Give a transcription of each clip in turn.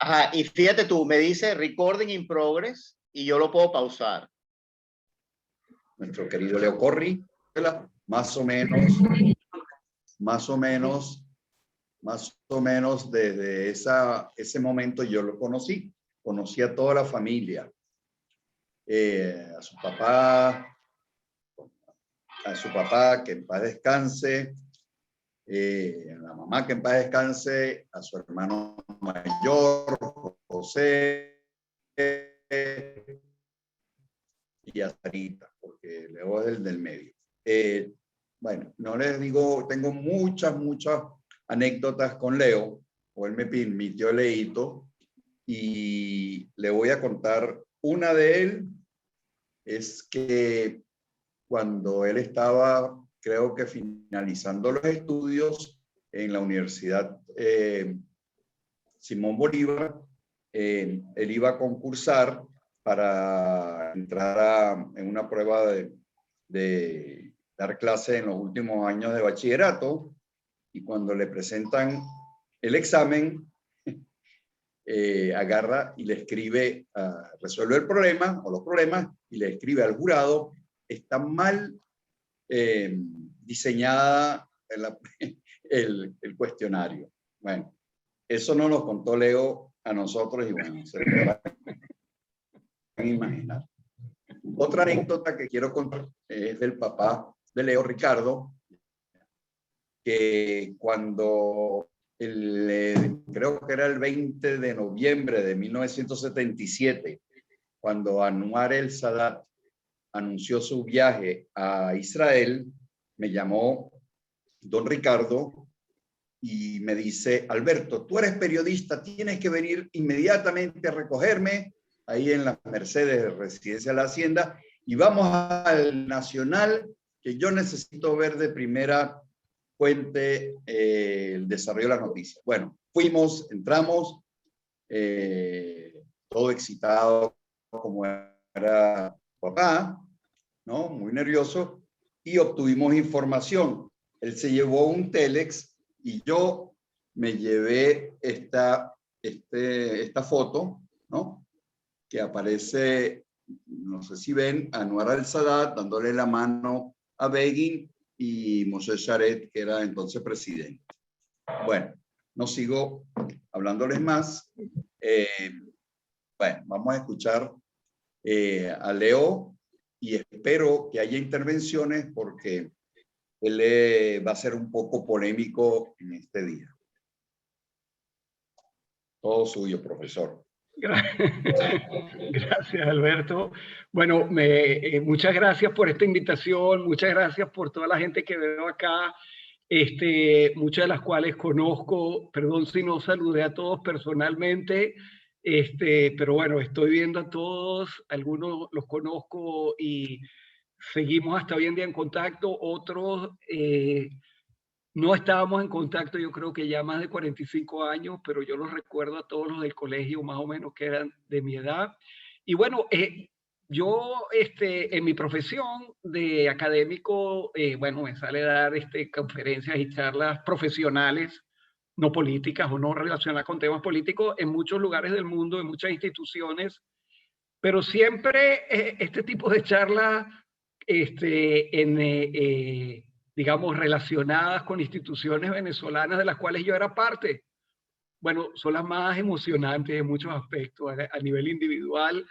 Ajá, y fíjate tú, me dice recording in progress y yo lo puedo pausar. Nuestro querido Leo Corri, más o menos desde ese momento yo lo conocí a toda la familia, a su papá, que en paz descanse, a la mamá, que en paz descanse, a su hermano mayor, José, y a Sarita, porque Leo es el del medio. Bueno, no les digo, tengo muchas anécdotas con Leo, o él me permitió Leito, y le voy a contar una de él. Es que cuando él estaba, creo que finalizando los estudios en la Universidad Simón Bolívar, él iba a concursar para entrar en una prueba de dar clase en los últimos años de bachillerato, y cuando le presentan el examen, agarra y le escribe, resuelve el problema o los problemas y le escribe al jurado: está mal diseñada el cuestionario. Bueno, eso no nos contó Leo a nosotros y bueno, se podrán imaginar. Otra anécdota que quiero contar es del papá de Leo, Ricardo, que cuando creo que era el 20 de noviembre de 1977, cuando Anwar el Sadat anunció su viaje a Israel, me llamó don Ricardo y me dice: Alberto, tú eres periodista, tienes que venir inmediatamente a recogerme ahí en las Mercedes, Residencia de la Hacienda, y vamos al Nacional, que yo necesito ver de primera fuente el desarrollo de las noticias. Bueno, fuimos, entramos, todo excitado como era papá, ¿no? Muy nervioso, y obtuvimos información. Él se llevó un Telex y yo me llevé esta foto, ¿no? Que aparece, no sé si ven, a Anwar al-Sadat dándole la mano a Begin y Moshe Sharet, que era entonces presidente. Bueno, no sigo hablándoles más. Bueno, vamos a escuchar a Leo y espero que haya intervenciones porque él va a ser un poco polémico en este día. Todo suyo, profesor. Gracias, Alberto. Bueno, muchas gracias por esta invitación, muchas gracias por toda la gente que veo acá, muchas de las cuales conozco. Perdón si no saludé a todos personalmente, pero bueno, estoy viendo a todos, algunos los conozco y seguimos hasta hoy en día en contacto, otros no estábamos en contacto, yo creo que ya más de 45 años, pero yo los recuerdo a todos los del colegio, más o menos, que eran de mi edad. Y bueno, yo en mi profesión de académico, bueno, me sale dar conferencias y charlas profesionales, no políticas o no relacionadas con temas políticos, en muchos lugares del mundo, en muchas instituciones, pero siempre este tipo de charlas digamos, relacionadas con instituciones venezolanas de las cuales yo era parte. Bueno, son las más emocionantes en muchos aspectos, a nivel individual.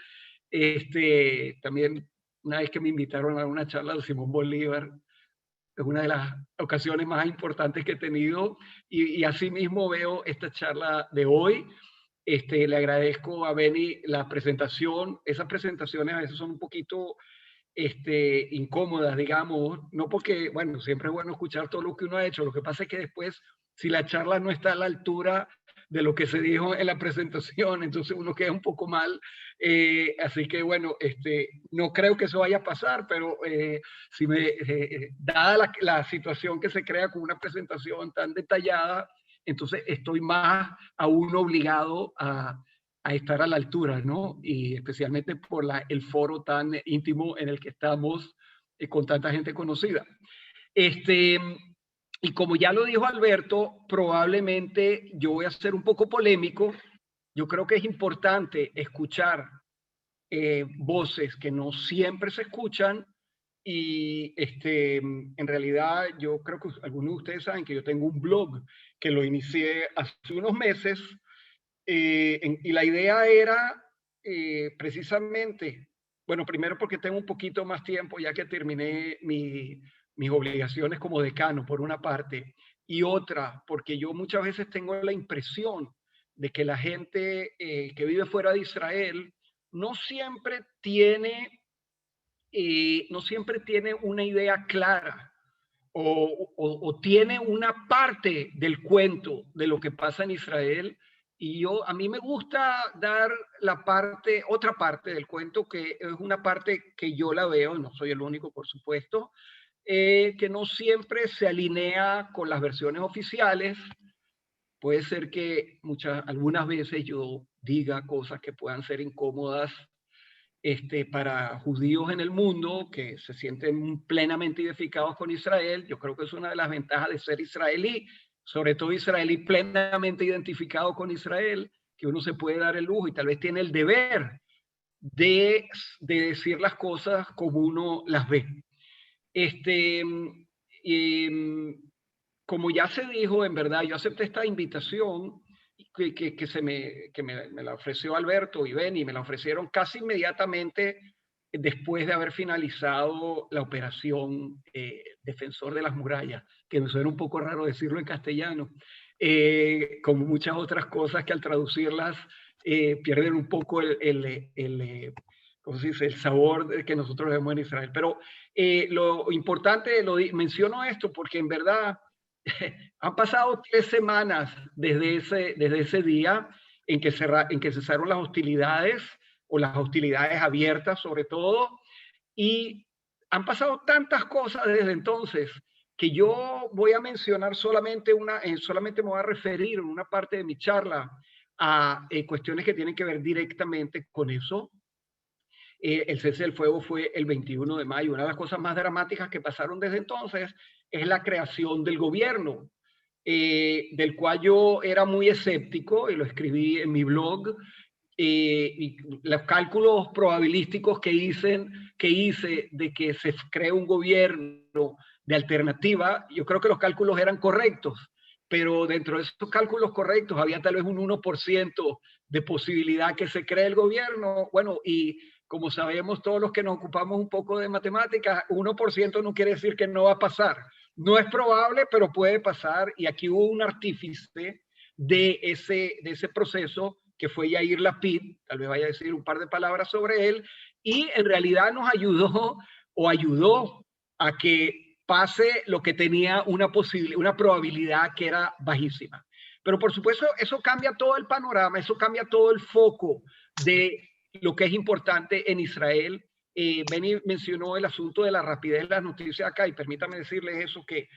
También una vez que me invitaron a una charla de Simón Bolívar, es una de las ocasiones más importantes que he tenido, y asimismo veo esta charla de hoy. Le agradezco a Beni la presentación. Esas presentaciones a veces son un poquito incómodas, digamos, no porque, bueno, siempre es bueno escuchar todo lo que uno ha hecho. Lo que pasa es que después, si la charla no está a la altura de lo que se dijo en la presentación, entonces uno queda un poco mal. Así que, bueno, no creo que eso vaya a pasar, pero dada la situación que se crea con una presentación tan detallada, entonces estoy más aún obligado a estar a la altura, ¿no? Y especialmente por el foro tan íntimo en el que estamos con tanta gente conocida. Y como ya lo dijo Alberto, probablemente yo voy a ser un poco polémico yo creo que es importante escuchar voces que no siempre se escuchan y en realidad yo creo que algunos de ustedes saben que yo tengo un blog que lo inicié hace unos meses y la idea era precisamente, bueno, primero porque tengo un poquito más tiempo ya que terminé mis obligaciones como decano por una parte y otra porque yo muchas veces tengo la impresión de que la gente que vive fuera de Israel no siempre tiene, no siempre tiene una idea clara o tiene una parte del cuento de lo que pasa en Israel. Y a mí me gusta dar otra parte del cuento, que es una parte que yo la veo, no soy el único, por supuesto, que no siempre se alinea con las versiones oficiales. Puede ser que algunas veces yo diga cosas que puedan ser incómodas para judíos en el mundo que se sienten plenamente identificados con Israel. Yo creo que es una de las ventajas de ser israelí, sobre todo israelí plenamente identificado con Israel, que uno se puede dar el lujo y tal vez tiene el deber de decir las cosas como uno las ve. Como ya se dijo, en verdad, yo acepté esta invitación me la ofreció Alberto y Benny, me la ofrecieron casi inmediatamente después de haber finalizado la operación Defensor de las Murallas, que me suena un poco raro decirlo en castellano, como muchas otras cosas que al traducirlas pierden un poco ¿cómo se dice? El sabor que nosotros vemos en Israel. Pero lo importante, menciono esto porque en verdad han pasado 3 semanas desde ese día en que cesaron las hostilidades, o las hostilidades abiertas sobre todo, y han pasado tantas cosas desde entonces que yo voy a mencionar solamente me voy a referir en una parte de mi charla a cuestiones que tienen que ver directamente con eso. El cese del fuego fue el 21 de mayo. Una de las cosas más dramáticas que pasaron desde entonces es la creación del gobierno, del cual yo era muy escéptico y lo escribí en mi blog. Y los cálculos probabilísticos que hice de que se cree un gobierno de alternativa, yo creo que los cálculos eran correctos, pero dentro de esos cálculos correctos había tal vez un 1% de posibilidad que se cree el gobierno. Bueno, y como sabemos todos los que nos ocupamos un poco de matemáticas, 1% no quiere decir que no va a pasar. No es probable, pero puede pasar. Y aquí hubo un artífice de ese proceso, que fue Yair Lapid, tal vez vaya a decir un par de palabras sobre él, y en realidad nos ayudó a que pase lo que tenía una probabilidad que era bajísima. Pero por supuesto, eso cambia todo el panorama, eso cambia todo el foco de lo que es importante en Israel. Benny mencionó el asunto de la rapidez de las noticias acá, y permítame decirles eso, que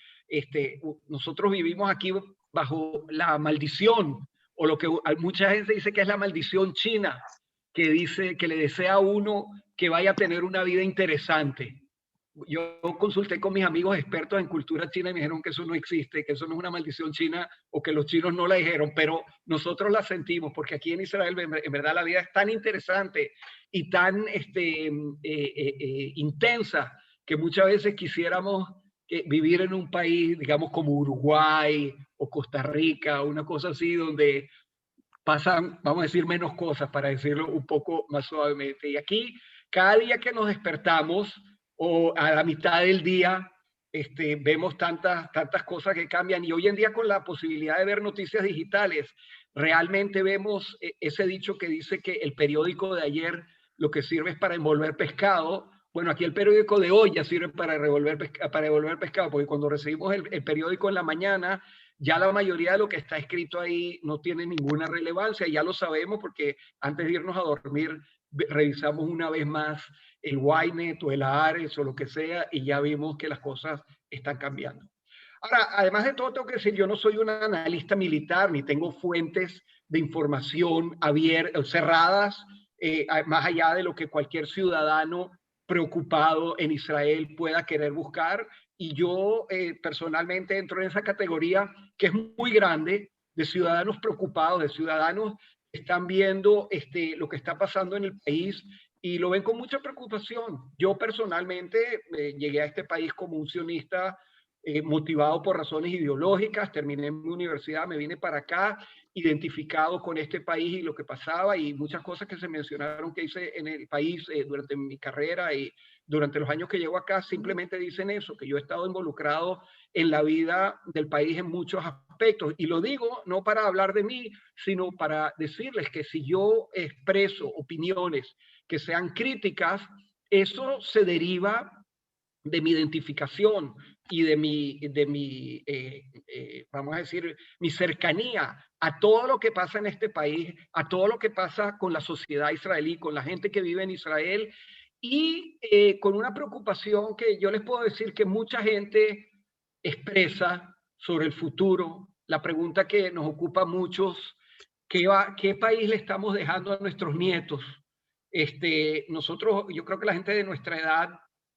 nosotros vivimos aquí bajo la maldición, o lo que mucha gente dice que es la maldición china, que dice que le desea a uno que vaya a tener una vida interesante. Yo consulté con mis amigos expertos en cultura china y me dijeron que eso no existe, que eso no es una maldición china, o que los chinos no la dijeron, pero nosotros la sentimos porque aquí en Israel en verdad la vida es tan interesante y tan intensa que muchas veces quisiéramos vivir en un país, digamos, como Uruguay o Costa Rica, una cosa así, donde pasan, vamos a decir, menos cosas, para decirlo un poco más suavemente. Y aquí, cada día que nos despertamos, o a la mitad del día, vemos tantas cosas que cambian. Y hoy en día, con la posibilidad de ver noticias digitales, realmente vemos ese dicho que dice que el periódico de ayer lo que sirve es para envolver pescado. Bueno, aquí el periódico de hoy ya sirve para envolver pescado, porque cuando recibimos el periódico en la mañana, ya la mayoría de lo que está escrito ahí no tiene ninguna relevancia, ya lo sabemos, porque antes de irnos a dormir revisamos una vez más el Ynet o el Haaretz o lo que sea, y ya vimos que las cosas están cambiando. Ahora, además de todo, tengo que decir, yo no soy un analista militar, ni tengo fuentes de información cerradas, más allá de lo que cualquier ciudadano preocupado en Israel pueda querer buscar. Y yo personalmente entro en esa categoría, que es muy grande, de ciudadanos preocupados, de ciudadanos están viendo lo que está pasando en el país y lo ven con mucha preocupación. Yo personalmente llegué a este país como un sionista motivado por razones ideológicas, terminé en mi universidad, me vine para acá, identificado con este país y lo que pasaba y muchas cosas que se mencionaron que hice en el país durante mi carrera y durante los años que llevo acá simplemente dicen eso, que yo he estado involucrado en la vida del país en muchos aspectos. Y lo digo no para hablar de mí, sino para decirles que si yo expreso opiniones que sean críticas, eso se deriva de mi identificación y de mi vamos a decir, mi cercanía a todo lo que pasa en este país, a todo lo que pasa con la sociedad israelí, con la gente que vive en Israel y con una preocupación que yo les puedo decir que mucha gente expresa sobre el futuro. La pregunta que nos ocupa a muchos, ¿qué país le estamos dejando a nuestros nietos? Nosotros, yo creo que la gente de nuestra edad,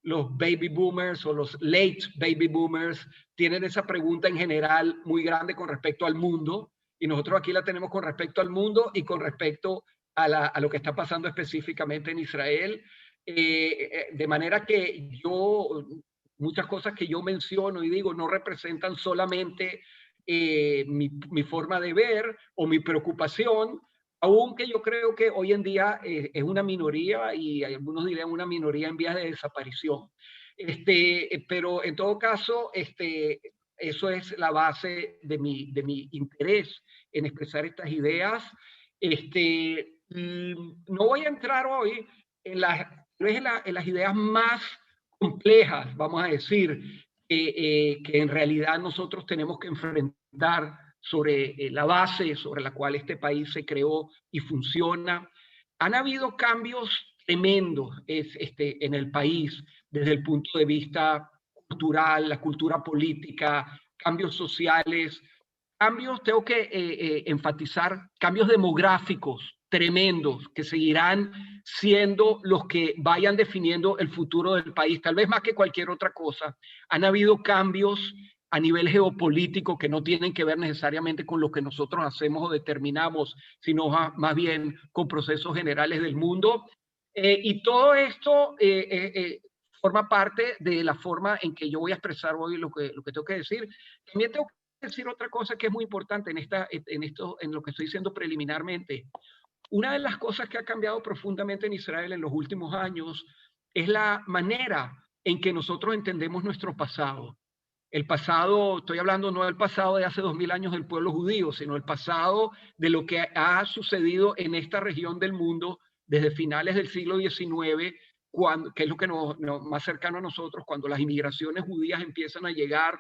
los baby boomers o los late baby boomers, tienen esa pregunta en general muy grande con respecto al mundo, y nosotros aquí la tenemos con respecto al mundo y con respecto a lo que está pasando específicamente en Israel. De manera que muchas cosas que yo menciono y digo no representan solamente mi forma de ver o mi preocupación, aunque yo creo que hoy en día es una minoría y algunos dirían una minoría en vías de desaparición. Pero en todo caso, eso es la base de mi interés en expresar estas ideas. No voy a entrar hoy en las ideas más complejas, vamos a decir, que en realidad nosotros tenemos que enfrentar sobre la base sobre la cual este país se creó y funciona. Han habido cambios tremendos en el país desde el punto de vista cultural, la cultura política, cambios sociales, cambios, tengo que enfatizar, cambios demográficos tremendos que seguirán siendo los que vayan definiendo el futuro del país, tal vez más que cualquier otra cosa. Han habido cambios a nivel geopolítico que no tienen que ver necesariamente con lo que nosotros hacemos o determinamos, sino más bien con procesos generales del mundo. Y todo esto forma parte de la forma en que yo voy a expresar hoy lo que tengo que decir. También tengo que decir otra cosa que es muy importante en lo que estoy diciendo preliminarmente. Una de las cosas que ha cambiado profundamente en Israel en los últimos años es la manera en que nosotros entendemos nuestro pasado. El pasado, estoy hablando no del pasado de hace 2000 años del pueblo judío, sino el pasado de lo que ha sucedido en esta región del mundo desde finales del siglo XIX, que es lo que más cercano a nosotros, cuando las inmigraciones judías empiezan a llegar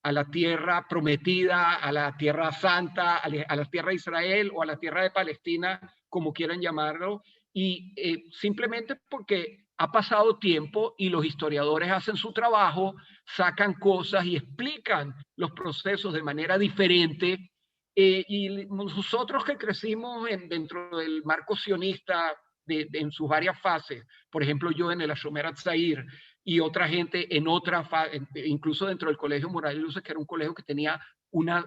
a la tierra prometida, a la tierra santa, a la tierra de Israel o a la tierra de Palestina, como quieran llamarlo, y simplemente porque ha pasado tiempo y los historiadores hacen su trabajo, sacan cosas y explican los procesos de manera diferente. Y nosotros que crecimos dentro del marco sionista en sus varias fases, por ejemplo yo en el Hashomer Hatzair y otra gente en otra fase, incluso dentro del Colegio Moral y Luces, que era un colegio que tenía una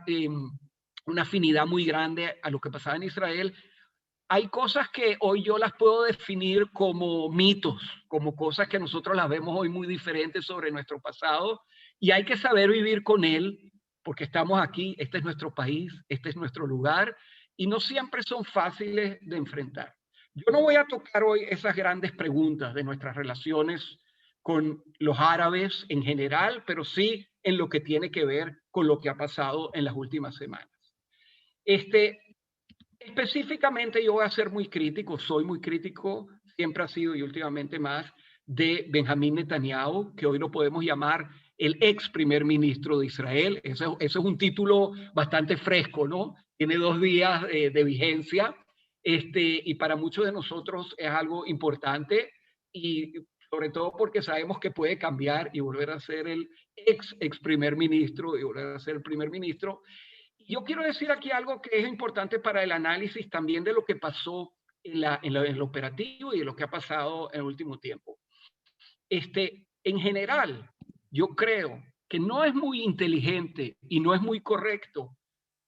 afinidad muy grande a lo que pasaba en Israel. Hay cosas que hoy yo las puedo definir como mitos, como cosas que nosotros las vemos hoy muy diferentes sobre nuestro pasado y hay que saber vivir con él porque estamos aquí, este es nuestro país, este es nuestro lugar y no siempre son fáciles de enfrentar. Yo no voy a tocar hoy esas grandes preguntas de nuestras relaciones con los árabes en general, pero sí en lo que tiene que ver con lo que ha pasado en las últimas semanas. Específicamente yo voy a ser muy crítico, soy muy crítico, siempre ha sido y últimamente más, de Benjamín Netanyahu, que hoy lo podemos llamar el ex primer ministro de Israel. Eso es un título bastante fresco, ¿no? Tiene 2 días de vigencia y para muchos de nosotros es algo importante y sobre todo porque sabemos que puede cambiar y volver a ser el ex primer ministro y volver a ser el primer ministro. Yo quiero decir aquí algo que es importante para el análisis también de lo que pasó en el operativo y de lo que ha pasado en el último tiempo. En general, yo creo que no es muy inteligente y no es muy correcto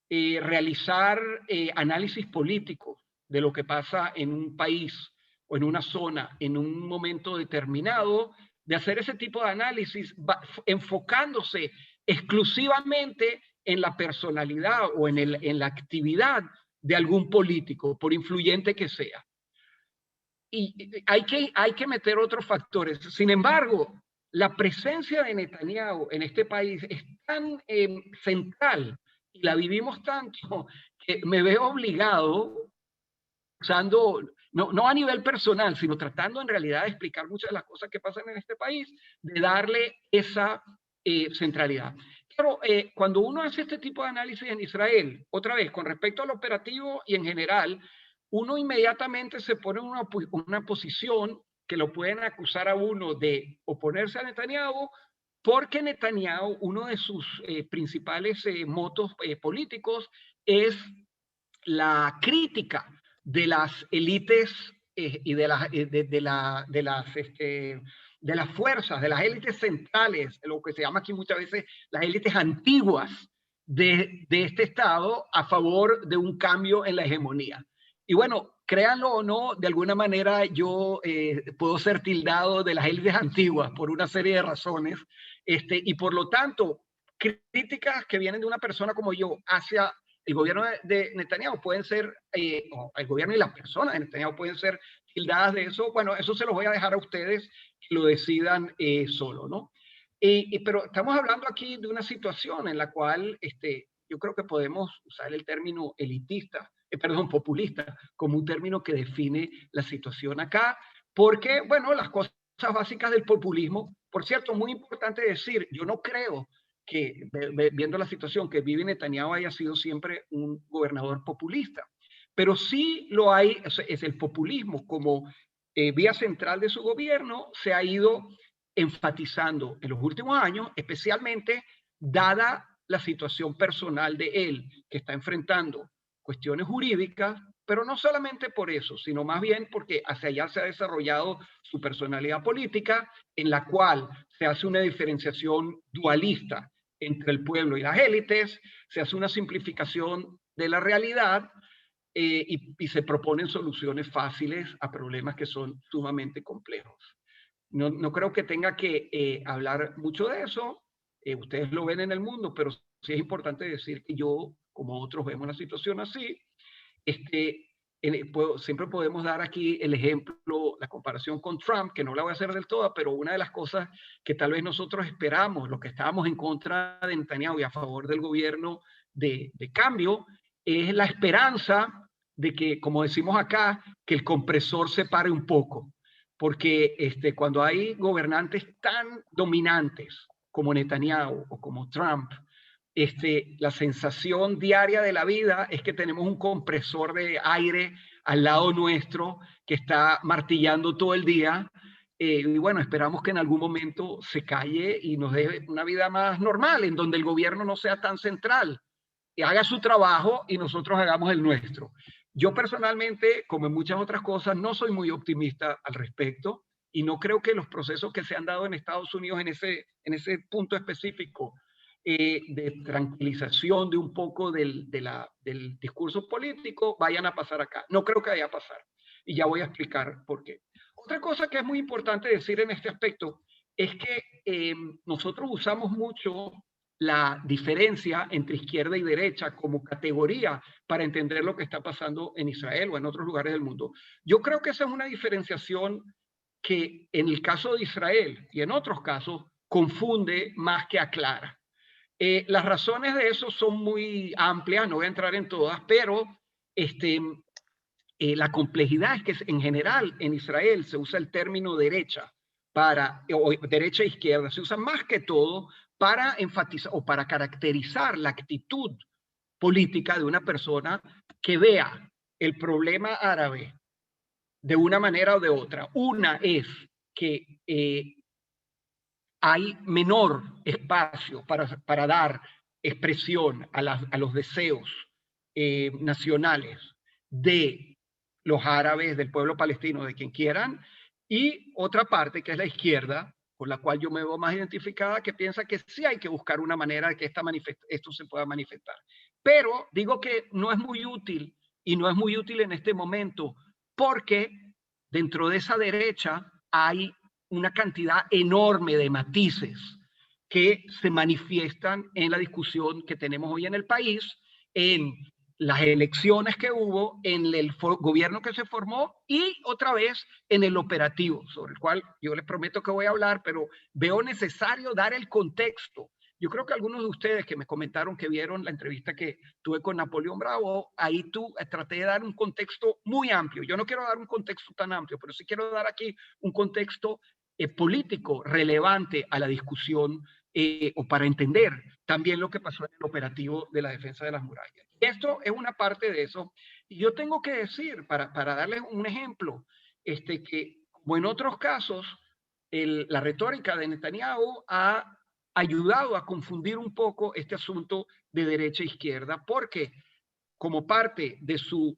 realizar análisis políticos de lo que pasa en un país o en una zona en un momento determinado, de hacer ese tipo de análisis enfocándose exclusivamente en la personalidad o en la actividad de algún político, por influyente que sea. Y hay que meter otros factores. Sin embargo, la presencia de Netanyahu en este país es tan central y la vivimos tanto que me veo obligado, usando, no a nivel personal, sino tratando en realidad de explicar muchas de las cosas que pasan en este país, de darle esa centralidad. Pero cuando uno hace este tipo de análisis en Israel, otra vez, con respecto al operativo y en general, uno inmediatamente se pone en una posición que lo pueden acusar a uno de oponerse a Netanyahu, porque Netanyahu, uno de sus principales motos políticos es la crítica de las élites y de las fuerzas, de las élites centrales, lo que se llama aquí muchas veces las élites antiguas de este Estado a favor de un cambio en la hegemonía. Y bueno, créanlo o no, de alguna manera yo puedo ser tildado de las élites antiguas por una serie de razones, y por lo tanto, críticas que vienen de una persona como yo hacia el gobierno de Netanyahu pueden ser, o el gobierno y las personas de Netanyahu pueden ser tildadas de eso. Bueno, eso se los voy a dejar a ustedes que lo decidan solo, ¿no? Pero estamos hablando aquí de una situación en la cual yo creo que podemos usar el término elitista, perdón, populista, como un término que define la situación acá, porque, bueno, las cosas básicas del populismo, por cierto, muy importante decir, yo no creo que, viendo la situación, que Bibi Netanyahu haya sido siempre un gobernador populista, pero sí lo hay, es el populismo como vía central de su gobierno, se ha ido enfatizando en los últimos años, especialmente dada la situación personal de él, que está enfrentando cuestiones jurídicas, pero no solamente por eso, sino más bien porque hacia allá se ha desarrollado su personalidad política, en la cual se hace una diferenciación dualista entre el pueblo y las élites, se hace una simplificación de la realidad y se proponen soluciones fáciles a problemas que son sumamente complejos. No creo que tenga que hablar mucho de eso, ustedes lo ven en el mundo, pero sí es importante decir que yo, como otros, vemos la situación así. Siempre podemos dar aquí el ejemplo, la comparación con Trump, que no la voy a hacer del todo, pero una de las cosas que tal vez nosotros esperamos, los que estábamos en contra de Netanyahu y a favor del gobierno de cambio, es la esperanza de que, como decimos acá, que el compresor se pare un poco. Porque cuando hay gobernantes tan dominantes como Netanyahu o como Trump, la sensación diaria de la vida es que tenemos un compresor de aire al lado nuestro que está martillando todo el día. Y bueno, esperamos que en algún momento se calle y nos dé una vida más normal, en donde el gobierno no sea tan central, y haga su trabajo y nosotros hagamos el nuestro. Yo personalmente, como en muchas otras cosas, no soy muy optimista al respecto y no creo que los procesos que se han dado en Estados Unidos en ese punto específico de tranquilización de un poco del discurso político vayan a pasar acá. No creo que vaya a pasar. Y ya voy a explicar por qué. Otra cosa que es muy importante decir en este aspecto es que nosotros usamos mucho la diferencia entre izquierda y derecha como categoría para entender lo que está pasando en Israel o en otros lugares del mundo. Yo creo que esa es una diferenciación que en el caso de Israel y en otros casos confunde más que aclara. Las razones de eso son muy amplias, no voy a entrar en todas, pero la complejidad es que en general en Israel se usa el término derecha o derecha e izquierda, se usa más que todo para enfatizar o para caracterizar la actitud política de una persona que vea el problema árabe de una manera o de otra. Una es que hay menor espacio para dar expresión a los deseos nacionales de los árabes, del pueblo palestino, de quien quieran, y otra parte que es la izquierda, con la cual yo me veo más identificada, que piensa que sí hay que buscar una manera de que esto se pueda manifestar. Pero digo que no es muy útil y no es muy útil en este momento porque dentro de esa derecha hay una cantidad enorme de matices que se manifiestan en la discusión que tenemos hoy en el país, en las elecciones que hubo, en el gobierno que se formó y otra vez en el operativo, sobre el cual yo les prometo que voy a hablar, pero veo necesario dar el contexto. Yo creo que algunos de ustedes que me comentaron que vieron la entrevista que tuve con Napoleón Bravo, ahí traté de dar un contexto muy amplio. Yo no quiero dar un contexto tan amplio, pero sí quiero dar aquí un contexto político relevante a la discusión o para entender también lo que pasó en el operativo de la defensa de las murallas. Y esto es una parte de eso. Y yo tengo que decir, para darles un ejemplo, que como en otros casos, la retórica de Netanyahu ha ayudado a confundir un poco este asunto de derecha e izquierda, porque como parte de su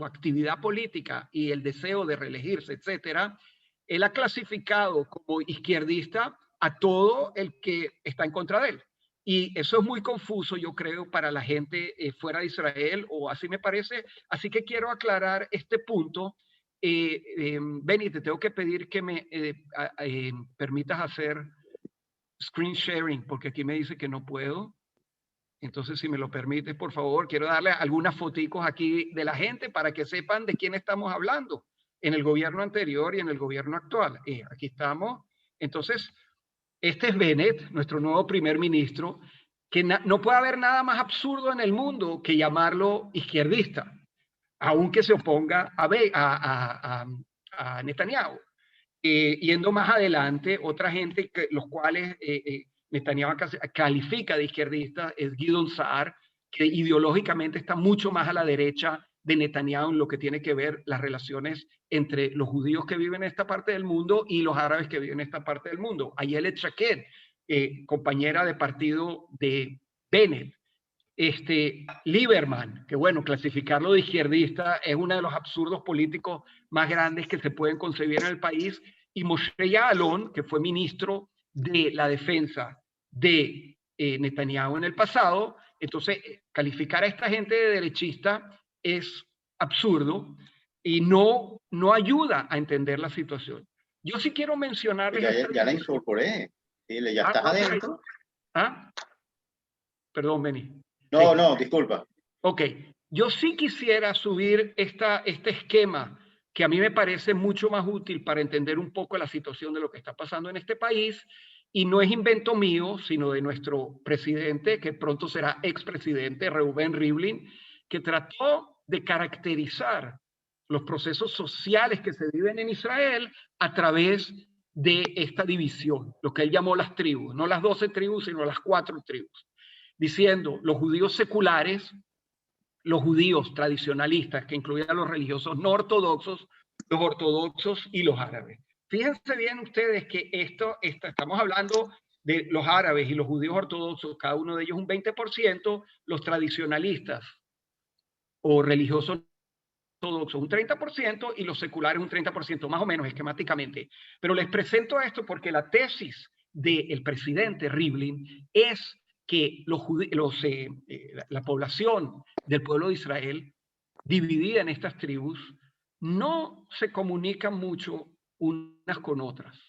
actividad política y el deseo de reelegirse, etcétera, él ha clasificado como izquierdista a todo el que está en contra de él. Y eso es muy confuso, yo creo, para la gente fuera de Israel, o así me parece. Así que quiero aclarar este punto. Benny, te tengo que pedir que me permitas hacer screen sharing, porque aquí me dice que no puedo. Entonces, si me lo permites, por favor, quiero darle algunas foticos aquí de la gente para que sepan de quién estamos hablando en el gobierno anterior y en el gobierno actual. Aquí estamos. Entonces, este es Bennett, nuestro nuevo primer ministro, que no puede haber nada más absurdo en el mundo que llamarlo izquierdista, aunque se oponga a Netanyahu. Yendo más adelante, otra gente, los cuales Netanyahu califica de izquierdista, es Gideon Saar, que ideológicamente está mucho más a la derecha de Netanyahu en lo que tiene que ver las relaciones entre los judíos que viven en esta parte del mundo y los árabes que viven en esta parte del mundo. Ayelet Shaked, compañera de partido de Bennett. Lieberman, que bueno, clasificarlo de izquierdista es uno de los absurdos políticos más grandes que se pueden concebir en el país, y Moshe Ya'alon, que fue ministro de la defensa de Netanyahu en el pasado. Entonces, calificar a esta gente de derechista es absurdo y no ayuda a entender la situación. Yo sí quiero mencionar... Ya la incorporé. Dile, ya estás adentro. Perdón, Benny. No, disculpa. Ok, yo sí quisiera subir este esquema que a mí me parece mucho más útil para entender un poco la situación de lo que está pasando en este país, y no es invento mío, sino de nuestro presidente, que pronto será expresidente, Reuven Rivlin, que trató de caracterizar los procesos sociales que se viven en Israel a través de esta división, lo que él llamó las tribus, no las 12 tribus, sino las 4 tribus, diciendo los judíos seculares, los judíos tradicionalistas, que incluían a los religiosos no ortodoxos, los ortodoxos y los árabes. Fíjense bien ustedes que estamos hablando de los árabes y los judíos ortodoxos, cada uno de ellos un 20%, los tradicionalistas o religiosos ortodoxos un 30% y los seculares un 30%, más o menos esquemáticamente. Pero les presento esto porque la tesis del presidente Rivlin es que la población del pueblo de Israel, dividida en estas tribus, no se comunican mucho unas con otras.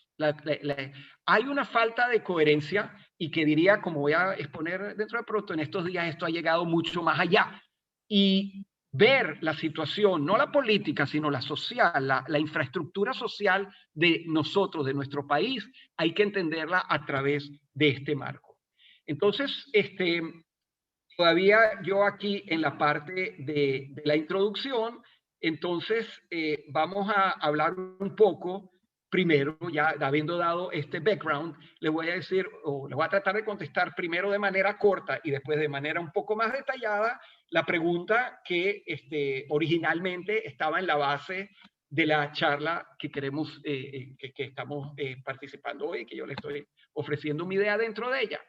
Hay una falta de coherencia, y que diría, como voy a exponer dentro de pronto, en estos días esto ha llegado mucho más allá. Y ver la situación, no la política, sino la social, la infraestructura social de nosotros, de nuestro país, hay que entenderla a través de este marco. Entonces, todavía yo aquí en la parte de la introducción, entonces vamos a hablar un poco, primero, ya habiendo dado este background, le voy a decir, o le voy a tratar de contestar primero de manera corta y después de manera un poco más detallada, la pregunta que originalmente estaba en la base de la charla que queremos, que estamos participando hoy, que yo le estoy ofreciendo mi idea dentro de ella.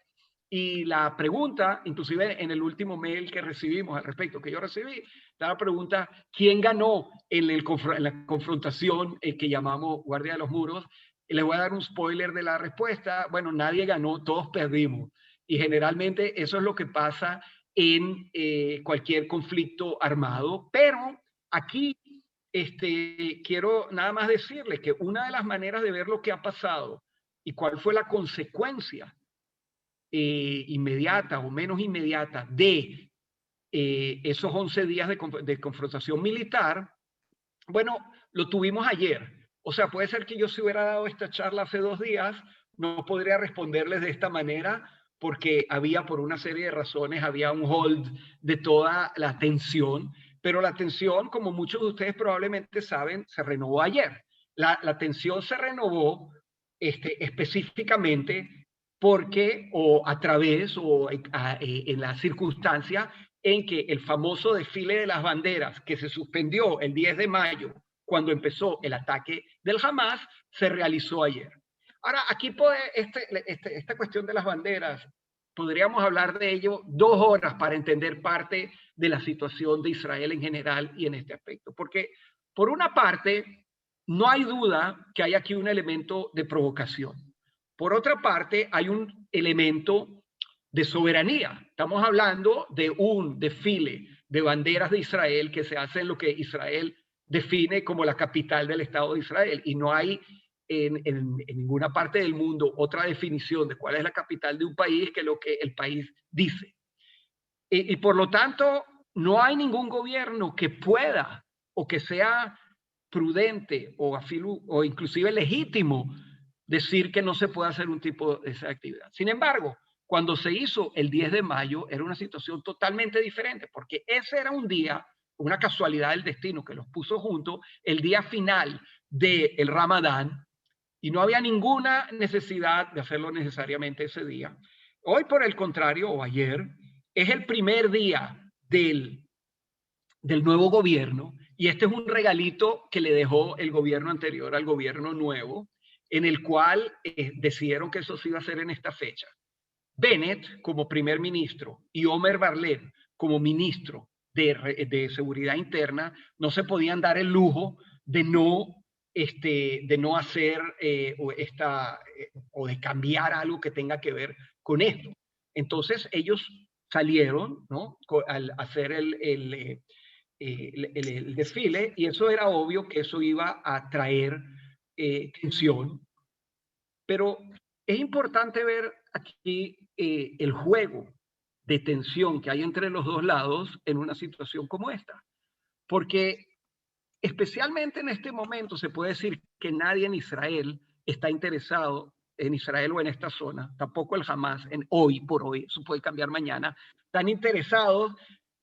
Y la pregunta, inclusive en el último mail que recibimos al respecto, que yo recibí, está la pregunta, ¿quién ganó en la confrontación que llamamos Guardia de los Muros? Y les voy a dar un spoiler de la respuesta. Bueno, nadie ganó, todos perdimos. Y generalmente eso es lo que pasa en cualquier conflicto armado. Pero aquí quiero nada más decirles que una de las maneras de ver lo que ha pasado y cuál fue la consecuencia inmediata o menos inmediata de esos 11 días de confrontación militar, bueno, lo tuvimos ayer. O sea, puede ser que yo si hubiera dado esta charla hace 2 días, no podría responderles de esta manera, porque había, por una serie de razones, había un hold de toda la tensión, pero la tensión, como muchos de ustedes probablemente saben, se renovó ayer. La tensión se renovó específicamente porque, o a través, o en la circunstancia en que el famoso desfile de las banderas, que se suspendió el 10 de mayo, cuando empezó el ataque del Hamas, se realizó ayer. Ahora, aquí esta cuestión de las banderas, podríamos hablar de ello 2 horas para entender parte de la situación de Israel en general y en este aspecto. Porque, por una parte, no hay duda que hay aquí un elemento de provocación. Por otra parte, hay un elemento de soberanía. Estamos hablando de un desfile de banderas de Israel que se hace en lo que Israel define como la capital del Estado de Israel, y no hay en ninguna parte del mundo otra definición de cuál es la capital de un país que lo que el país dice. Y por lo tanto, no hay ningún gobierno que pueda o que sea prudente o inclusive legítimo decir que no se puede hacer un tipo de esa actividad. Sin embargo, cuando se hizo el 10 de mayo era una situación totalmente diferente, porque ese era un día, una casualidad del destino que los puso juntos, el día final del Ramadán, y no había ninguna necesidad de hacerlo necesariamente ese día. Hoy, por el contrario, o ayer, es el primer día del nuevo gobierno, y este es un regalito que le dejó el gobierno anterior al gobierno nuevo, en el cual decidieron que eso se iba a hacer en esta fecha. Bennett como primer ministro y Omer Bar-Lev como ministro de Seguridad Interna no se podían dar el lujo de no hacer o de cambiar algo que tenga que ver con esto. Entonces ellos salieron, ¿no?, al hacer el desfile, y eso era obvio que eso iba a traer tensión, pero es importante ver aquí el juego de tensión que hay entre los 2 lados en una situación como esta, porque especialmente en este momento se puede decir que nadie en Israel está interesado en Israel o en esta zona, tampoco el Hamas, hoy por hoy, eso puede cambiar mañana, están interesados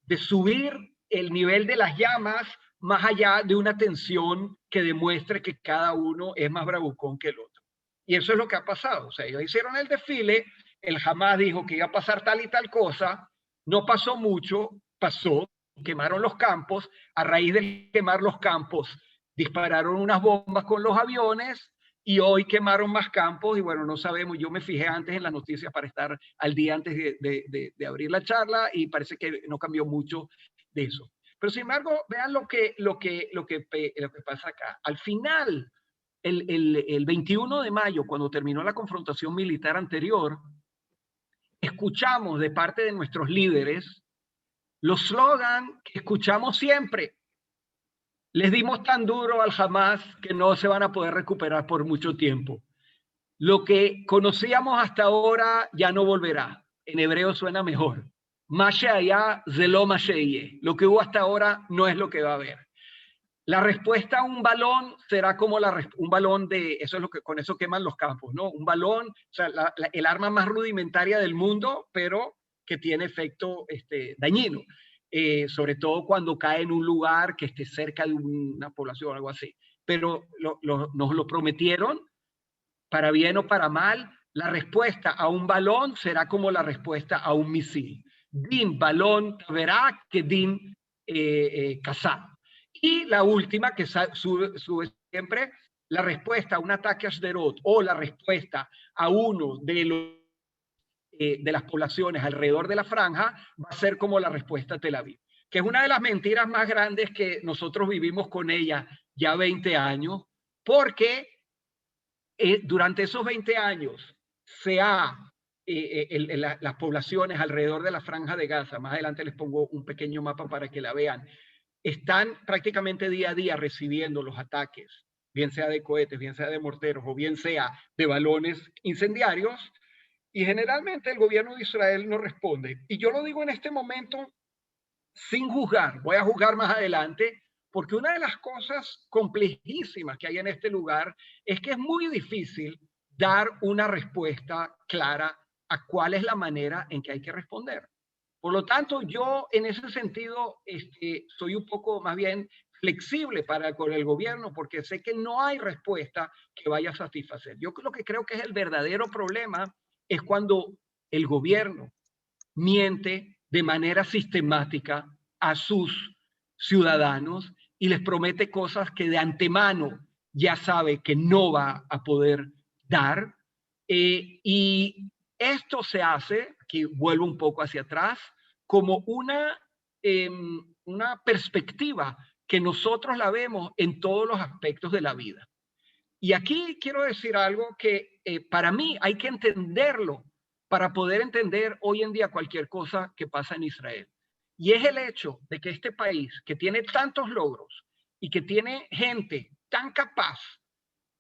de subir el nivel de las llamas más allá de una tensión que demuestre que cada uno es más bravucón que el otro. Y eso es lo que ha pasado. O sea, ellos hicieron el desfile, el Hamas dijo que iba a pasar tal y tal cosa, no pasó mucho, pasó, quemaron los campos, a raíz de quemar los campos dispararon unas bombas con los aviones, y hoy quemaron más campos, y bueno, no sabemos, yo me fijé antes en las noticias para estar al día antes de abrir la charla, y parece que no cambió mucho de eso. Pero sin embargo, vean lo que pasa acá. Al final, el 21 de mayo, cuando terminó la confrontación militar anterior, escuchamos de parte de nuestros líderes los slogans que escuchamos siempre. Les dimos tan duro al Hamas que no se van a poder recuperar por mucho tiempo. Lo que conocíamos hasta ahora ya no volverá. En hebreo suena mejor. Lo que hubo hasta ahora no es lo que va a haber. La respuesta a un balón será como un balón de, eso es lo que, con eso queman los campos, ¿no? Un balón, o sea, el arma más rudimentaria del mundo, pero que tiene efecto dañino. Sobre todo cuando cae en un lugar que esté cerca de una población o algo así. Pero nos lo prometieron, para bien o para mal. La respuesta a un balón será como la respuesta a un misil. Din balón verá que din Qassam. Y la última, que sube siempre, la respuesta a un ataque a Sderot o la respuesta a uno de las poblaciones alrededor de la franja va a ser como la respuesta a Tel Aviv, que es una de las mentiras más grandes que nosotros vivimos con ella ya 20 años, porque durante esos 20 años se ha las poblaciones alrededor de la Franja de Gaza, más adelante les pongo un pequeño mapa para que la vean, están prácticamente día a día recibiendo los ataques, bien sea de cohetes, bien sea de morteros o bien sea de balones incendiarios, y generalmente el gobierno de Israel no responde. Y yo lo digo en este momento sin juzgar, voy a juzgar más adelante, porque una de las cosas complejísimas que hay en este lugar es que es muy difícil dar una respuesta clara a cuál es la manera en que hay que responder. Por lo tanto, yo en ese sentido soy un poco más bien flexible con el gobierno porque sé que no hay respuesta que vaya a satisfacer. Yo lo que creo que es el verdadero problema es cuando el gobierno miente de manera sistemática a sus ciudadanos y les promete cosas que de antemano ya sabe que no va a poder dar. Y esto se hace, aquí vuelvo un poco hacia atrás, como una perspectiva que nosotros la vemos en todos los aspectos de la vida. Y aquí quiero decir algo que para mí hay que entenderlo para poder entender hoy en día cualquier cosa que pasa en Israel. Y es el hecho de que este país, que tiene tantos logros y que tiene gente tan capaz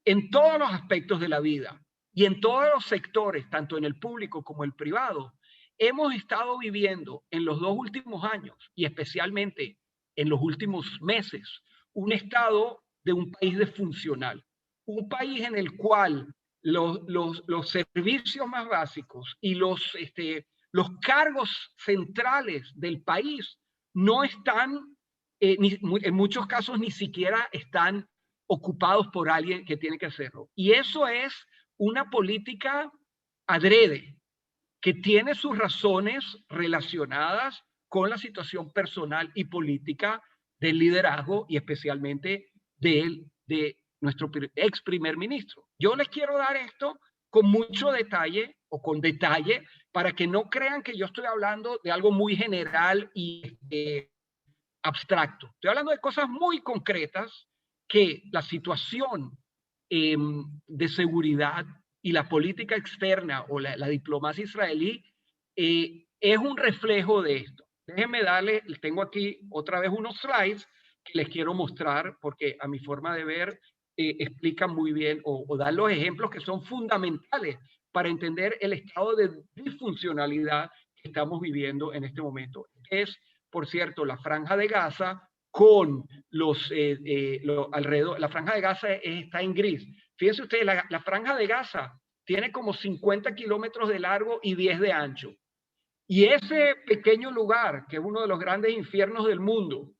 en todos los aspectos de la vida y en todos los sectores, tanto en el público como el privado, hemos estado viviendo en los 2 últimos años y especialmente en los últimos meses un estado de un país disfuncional, un país en el cual los servicios más básicos y los cargos centrales del país no están, en muchos casos ni siquiera están ocupados por alguien que tiene que hacerlo. Y eso es una política adrede, que tiene sus razones relacionadas con la situación personal y política del liderazgo y especialmente de nuestro ex primer ministro. Yo les quiero dar esto con mucho detalle o con detalle para que no crean que yo estoy hablando de algo muy general y abstracto. Estoy hablando de cosas muy concretas que la situación de seguridad y la política externa o la diplomacia israelí es un reflejo de esto. Déjenme darle, tengo aquí otra vez unos slides que les quiero mostrar porque a mi forma de ver explican muy bien o dan los ejemplos que son fundamentales para entender el estado de disfuncionalidad que estamos viviendo en este momento. Es, por cierto, la Franja de Gaza con alrededor. La Franja de Gaza está en gris. Fíjense ustedes, la Franja de Gaza tiene como 50 kilómetros de largo y 10 de ancho. Y ese pequeño lugar, que es uno de los grandes infiernos del mundo,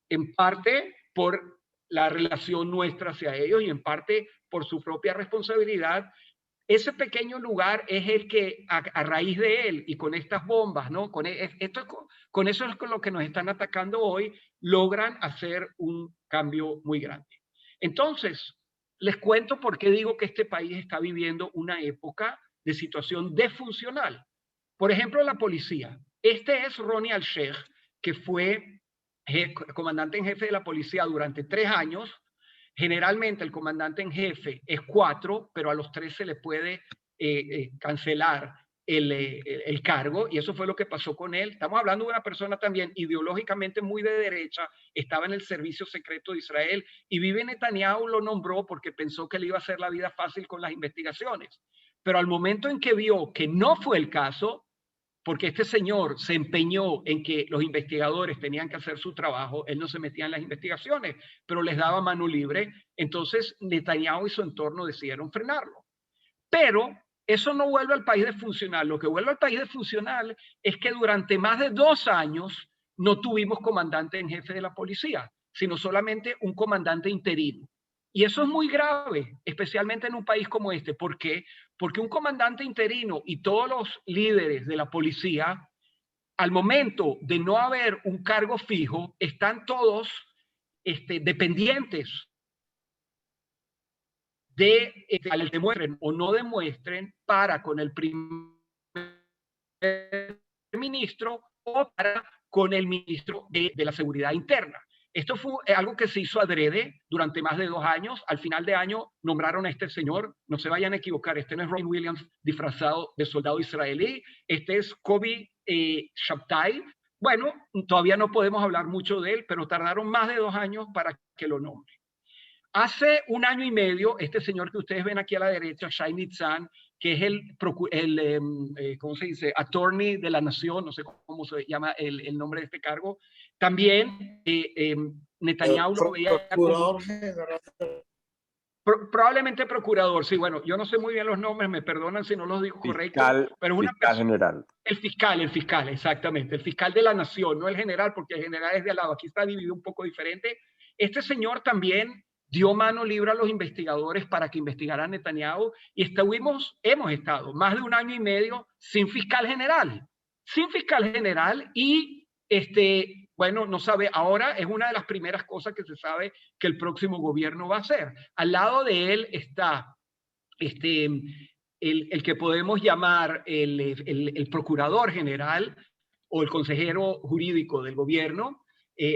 en parte por la relación nuestra hacia ellos y en parte por su propia responsabilidad, ese pequeño lugar es el que a raíz de él y con estas bombas, ¿no? Con eso es con lo que nos están atacando hoy, logran hacer un cambio muy grande. Entonces, les cuento por qué digo que este país está viviendo una época de situación disfuncional. Por ejemplo, la policía. Este es Ronnie Al-Sheikh, que fue comandante en jefe de la policía durante 3 años. Generalmente el comandante en jefe es 4, pero a los 3 se le puede cancelar el cargo, y eso fue lo que pasó con él. Estamos hablando de una persona también ideológicamente muy de derecha, estaba en el servicio secreto de Israel, y Bibi Netanyahu lo nombró porque pensó que le iba a hacer la vida fácil con las investigaciones. Pero al momento en que vio que no fue el caso, porque este señor se empeñó en que los investigadores tenían que hacer su trabajo, él no se metía en las investigaciones, pero les daba mano libre, entonces Netanyahu y su entorno decidieron frenarlo. Pero eso no vuelve al país disfuncional. Lo que vuelve al país disfuncional es que durante más de 2 años no tuvimos comandante en jefe de la policía, sino solamente un comandante interino. Y eso es muy grave, especialmente en un país como este. ¿Por qué? Porque un comandante interino y todos los líderes de la policía, al momento de no haber un cargo fijo, están todos dependientes de que demuestren o no demuestren para con el primer ministro o para con el ministro de la Seguridad Interna. Esto fue algo que se hizo adrede durante más de 2 años. Al final de año nombraron a este señor, no se vayan a equivocar, este no es Robin Williams disfrazado de soldado israelí, este es Kobi Shabtai. Bueno, todavía no podemos hablar mucho de él, pero tardaron más de 2 años para que lo nombre. Hace 1 año y medio, este señor que ustedes ven aquí a la derecha, Shai Nitzan, que es ¿cómo se dice? Attorney de la Nación, no sé cómo se llama el nombre de este cargo, también Netanyahu lo veía como... Probablemente procurador, sí, bueno, yo no sé muy bien los nombres, me perdonan si no los digo correcto, pero es una fiscal general. El fiscal, exactamente, el fiscal de la Nación, no el general, porque el general es de al lado, aquí está dividido un poco diferente. Este señor también dio mano libre a los investigadores para que investigaran a Netanyahu y hemos estado más de 1 año y medio sin fiscal general y bueno, no sabe, ahora es una de las primeras cosas que se sabe que el próximo gobierno va a hacer. Al lado de él está el que podemos llamar el procurador general o el consejero jurídico del gobierno,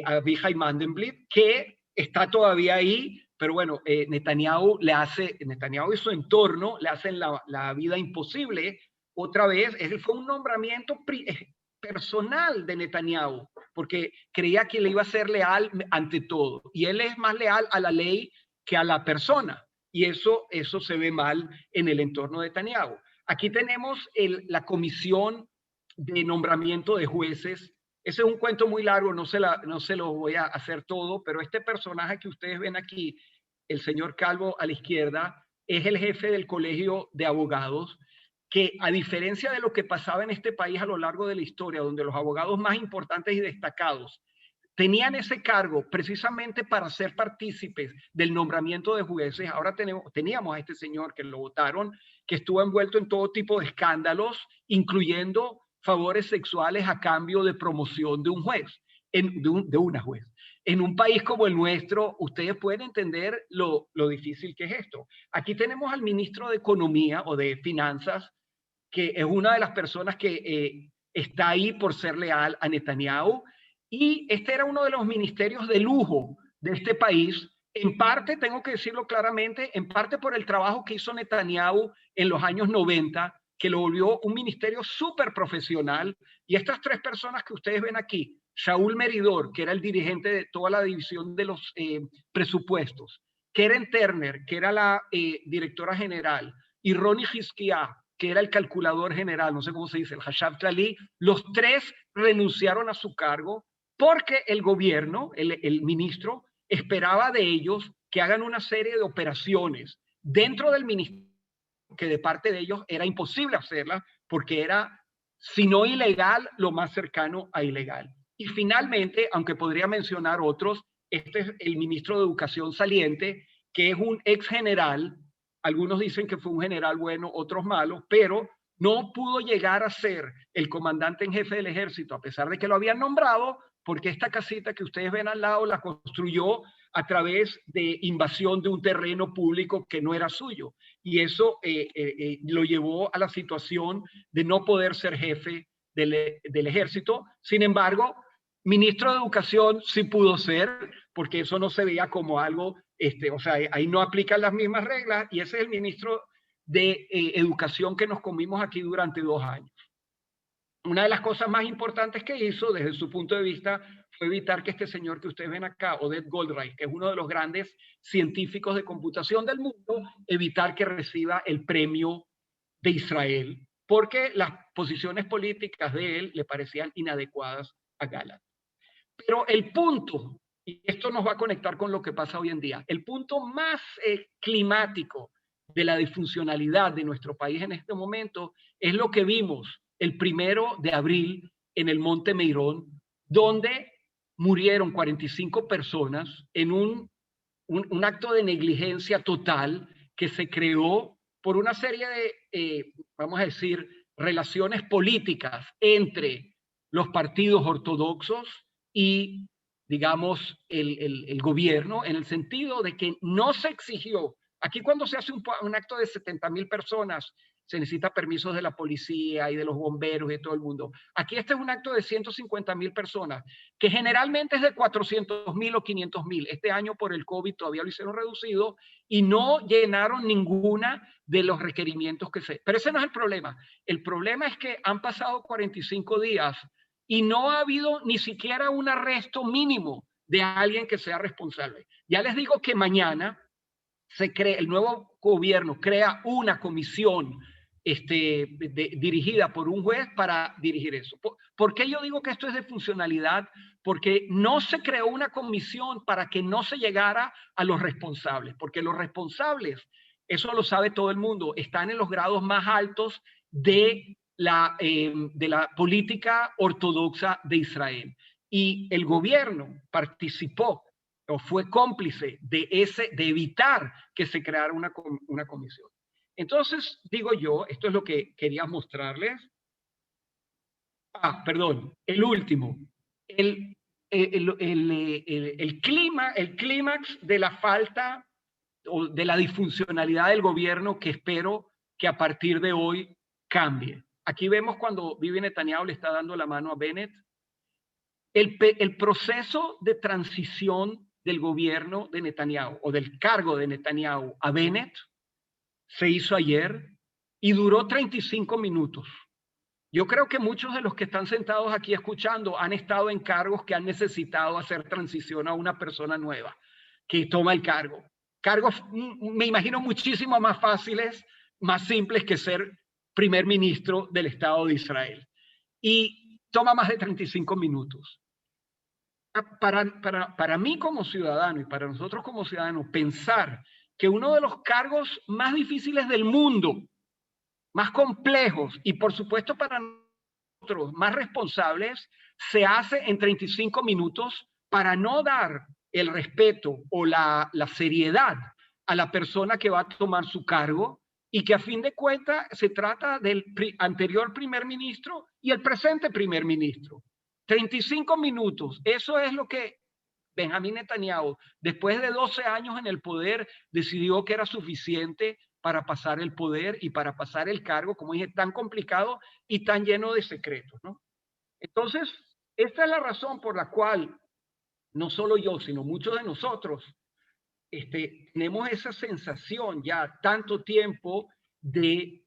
Avichai Mandelblit, que está todavía ahí, pero bueno, Netanyahu y su entorno le hacen la vida imposible otra vez. Fue un nombramiento personal de Netanyahu, porque creía que le iba a ser leal ante todo, y él es más leal a la ley que a la persona, y eso se ve mal en el entorno de Netanyahu. Aquí tenemos la comisión de nombramiento de jueces. Ese es un cuento muy largo, no se lo voy a hacer todo, pero este personaje que ustedes ven aquí, el señor Calvo a la izquierda, es el jefe del colegio de abogados, que a diferencia de lo que pasaba en este país a lo largo de la historia, donde los abogados más importantes y destacados tenían ese cargo precisamente para ser partícipes del nombramiento de jueces, ahora teníamos a este señor que lo votaron, que estuvo envuelto en todo tipo de escándalos, incluyendo favores sexuales a cambio de promoción de un juez, de una juez. En un país como el nuestro, ustedes pueden entender lo difícil que es esto. Aquí tenemos al ministro de Economía o de Finanzas, que es una de las personas que está ahí por ser leal a Netanyahu, y este era uno de los ministerios de lujo de este país, en parte, tengo que decirlo claramente, en parte por el trabajo que hizo Netanyahu en los años 90, que lo volvió un ministerio súper profesional, y estas 3 personas que ustedes ven aquí, Shaul Meridor, que era el dirigente de toda la división de los presupuestos, Keren Turner, que era la directora general, y Ronnie Hizkiah, que era el calculador general, no sé cómo se dice, el Hashav Klali, los 3 renunciaron a su cargo porque el gobierno, el ministro, esperaba de ellos que hagan una serie de operaciones dentro del ministerio, que de parte de ellos era imposible hacerlas porque era, si no ilegal, lo más cercano a ilegal. Y finalmente, aunque podría mencionar otros, este es el ministro de Educación saliente, que es un ex general. Algunos dicen que fue un general bueno, otros malos, pero no pudo llegar a ser el comandante en jefe del ejército, a pesar de que lo habían nombrado, porque esta casita que ustedes ven al lado la construyó a través de invasión de un terreno público que no era suyo. Y eso lo llevó a la situación de no poder ser jefe del ejército. Sin embargo, ministro de Educación sí pudo ser, porque eso no se veía como algo, o sea, ahí no aplican las mismas reglas, y ese es el ministro de Educación que nos comimos aquí durante 2 años. Una de las cosas más importantes que hizo desde su punto de vista fue evitar que este señor que ustedes ven acá, Oded Goldreich, que es uno de los grandes científicos de computación del mundo, evitar que reciba el premio de Israel, porque las posiciones políticas de él le parecían inadecuadas a Galán. Pero el punto, y esto nos va a conectar con lo que pasa hoy en día, el punto más climático de la disfuncionalidad de nuestro país en este momento es lo que vimos el 1 de abril en el Monte Meirón, donde murieron 45 personas en un acto de negligencia total que se creó por una serie de, vamos a decir, relaciones políticas entre los partidos ortodoxos y, digamos, el gobierno, en el sentido de que no se exigió. Aquí cuando se hace un acto de 70,000 personas se necesita permisos de la policía y de los bomberos y de todo el mundo. Aquí este es un acto de 150.000 personas, que generalmente es de 400.000 o 500.000. Este año por el COVID todavía lo hicieron reducido y no llenaron ninguna de los requerimientos que se... Pero ese no es el problema. El problema es que han pasado 45 días y no ha habido ni siquiera un arresto mínimo de alguien que sea responsable. Ya les digo que mañana el nuevo gobierno crea una comisión dirigida por un juez para dirigir eso. ¿Por qué yo digo que esto es de funcionalidad? Porque no se creó una comisión para que no se llegara a los responsables, porque los responsables, eso lo sabe todo el mundo, están en los grados más altos de la política ortodoxa de Israel. Y el gobierno participó o fue cómplice de evitar que se creara una comisión. Entonces, digo yo, esto es lo que quería mostrarles. Perdón, el último. El clímax de la falta o de la disfuncionalidad del gobierno que espero que a partir de hoy cambie. Aquí vemos cuando Bibi Netanyahu le está dando la mano a Bennett. El proceso de transición del gobierno de Netanyahu o del cargo de Netanyahu a Bennett se hizo ayer y duró 35 minutos. Yo creo que muchos de los que están sentados aquí escuchando han estado en cargos que han necesitado hacer transición a una persona nueva que toma el cargo. Cargos, me imagino, muchísimo más fáciles, más simples que ser primer ministro del Estado de Israel. Y toma más de 35 minutos. Para mí como ciudadano y para nosotros como ciudadanos, pensar que uno de los cargos más difíciles del mundo, más complejos y por supuesto para nosotros más responsables, se hace en 35 minutos para no dar el respeto o la seriedad a la persona que va a tomar su cargo y que a fin de cuentas se trata del anterior primer ministro y el presente primer ministro. 35 minutos, eso es lo que Benjamín Netanyahu, después de 12 años en el poder, decidió que era suficiente para pasar el poder y para pasar el cargo, como dije, tan complicado y tan lleno de secretos, ¿no? Entonces, esta es la razón por la cual no solo yo, sino muchos de nosotros tenemos esa sensación ya tanto tiempo de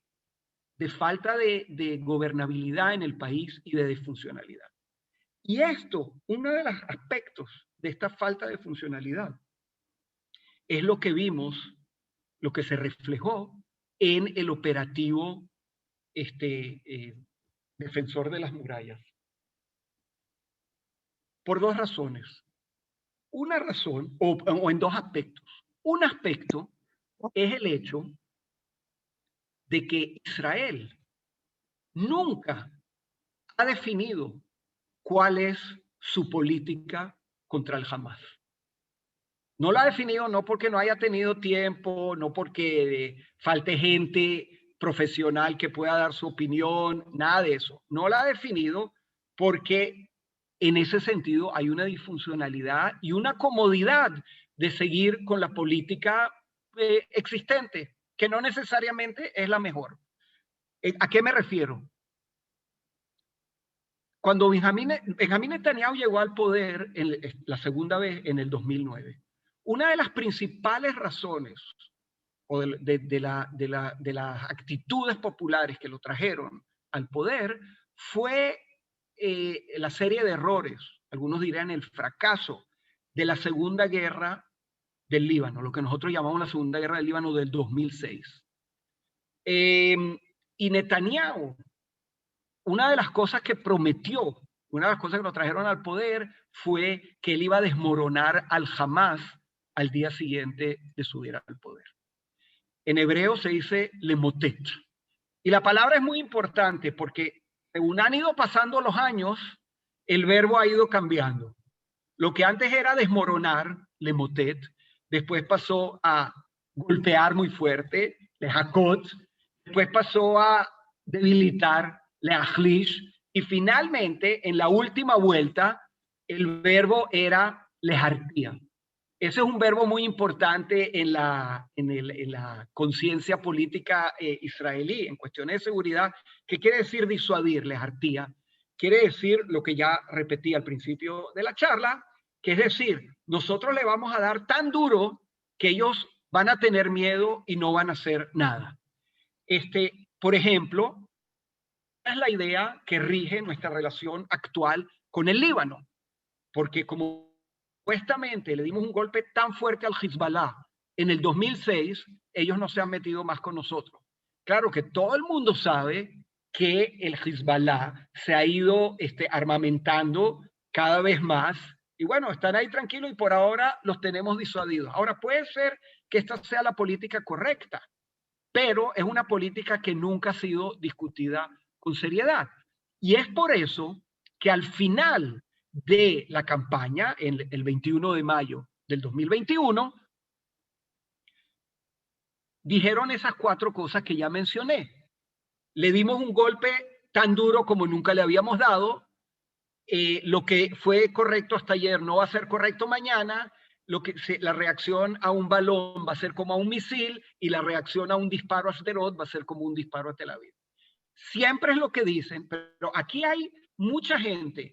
falta de gobernabilidad en el país y de disfuncionalidad. Y esto, uno de los aspectos de esta falta de funcionalidad, es lo que vimos, lo que se reflejó en el operativo Defensor de las Murallas. Por dos razones. Una razón, o en dos aspectos. Un aspecto es el hecho de que Israel nunca ha definido cuál es su política contra el Hamas. No la ha definido no porque no haya tenido tiempo, no porque falte gente profesional que pueda dar su opinión, nada de eso. No la ha definido porque en ese sentido hay una disfuncionalidad y una comodidad de seguir con la política existente, que no necesariamente es la mejor. ¿A qué me refiero? Cuando Benjamín Netanyahu llegó al poder la segunda vez en el 2009, una de las principales razones o de las actitudes populares que lo trajeron al poder fue la serie de errores, algunos dirían el fracaso de la Segunda Guerra del Líbano, lo que nosotros llamamos la Segunda Guerra del Líbano del 2006. Y Netanyahu, una de las cosas que prometió, una de las cosas que lo trajeron al poder fue que él iba a desmoronar al Hamas al día siguiente de subir al poder. En hebreo se dice lemotet. Y la palabra es muy importante porque según han ido pasando los años, el verbo ha ido cambiando. Lo que antes era desmoronar, lemotet, después pasó a golpear muy fuerte, lehakot, después pasó a debilitar, leachlish, y finalmente, en la última vuelta, el verbo era lehartia, Ese es un verbo muy importante en la conciencia política israelí, en cuestiones de seguridad. ¿Qué quiere decir disuadir, lejartía? Quiere decir lo que ya repetí al principio de la charla, que es decir, nosotros le vamos a dar tan duro que ellos van a tener miedo y no van a hacer nada. Por ejemplo, es la idea que rige nuestra relación actual con el Líbano, porque como supuestamente le dimos un golpe tan fuerte al Hezbollah en el 2006, ellos no se han metido más con nosotros. Claro que todo el mundo sabe que el Hezbollah se ha ido armamentando cada vez más y bueno, están ahí tranquilos y por ahora los tenemos disuadidos. Ahora puede ser que esta sea la política correcta, pero es una política que nunca ha sido discutida con seriedad. Y es por eso que al final de la campaña, el 21 de mayo del 2021, dijeron esas 4 cosas que ya mencioné. Le dimos un golpe tan duro como nunca le habíamos dado. Lo que fue correcto hasta ayer no va a ser correcto mañana. La reacción a un balón va a ser como a un misil y la reacción a un disparo a Sderot va a ser como un disparo a Tel Aviv. Siempre es lo que dicen, pero aquí hay mucha gente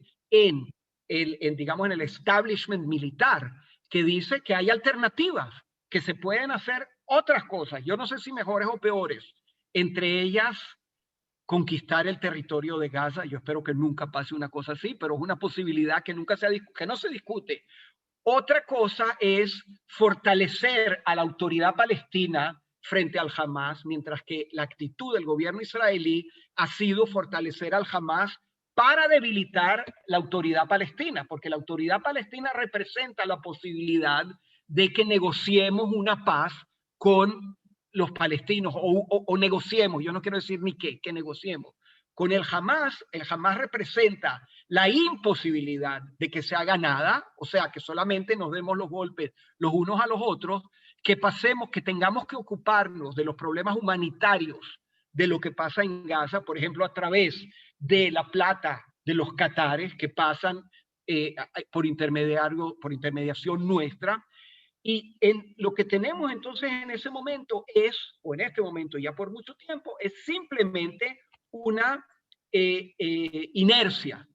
digamos, en el establishment militar que dice que hay alternativas, que se pueden hacer otras cosas. Yo no sé si mejores o peores, entre ellas conquistar el territorio de Gaza. Yo espero que nunca pase una cosa así, pero es una posibilidad que no se discute. Otra cosa es fortalecer a la autoridad palestina frente al Hamas, mientras que la actitud del gobierno israelí ha sido fortalecer al Hamas para debilitar la autoridad palestina, porque la autoridad palestina representa la posibilidad de que negociemos una paz con los palestinos o negociemos, yo no quiero decir ni que negociemos. Con el Hamas representa la imposibilidad de que se haga nada, o sea, que solamente nos demos los golpes los unos a los otros, que tengamos que ocuparnos de los problemas humanitarios de lo que pasa en Gaza, por ejemplo, a través de la plata de los catares que pasan por intermediación nuestra. Y lo que tenemos entonces en ese momento o en este momento ya por mucho tiempo, es simplemente una inercia.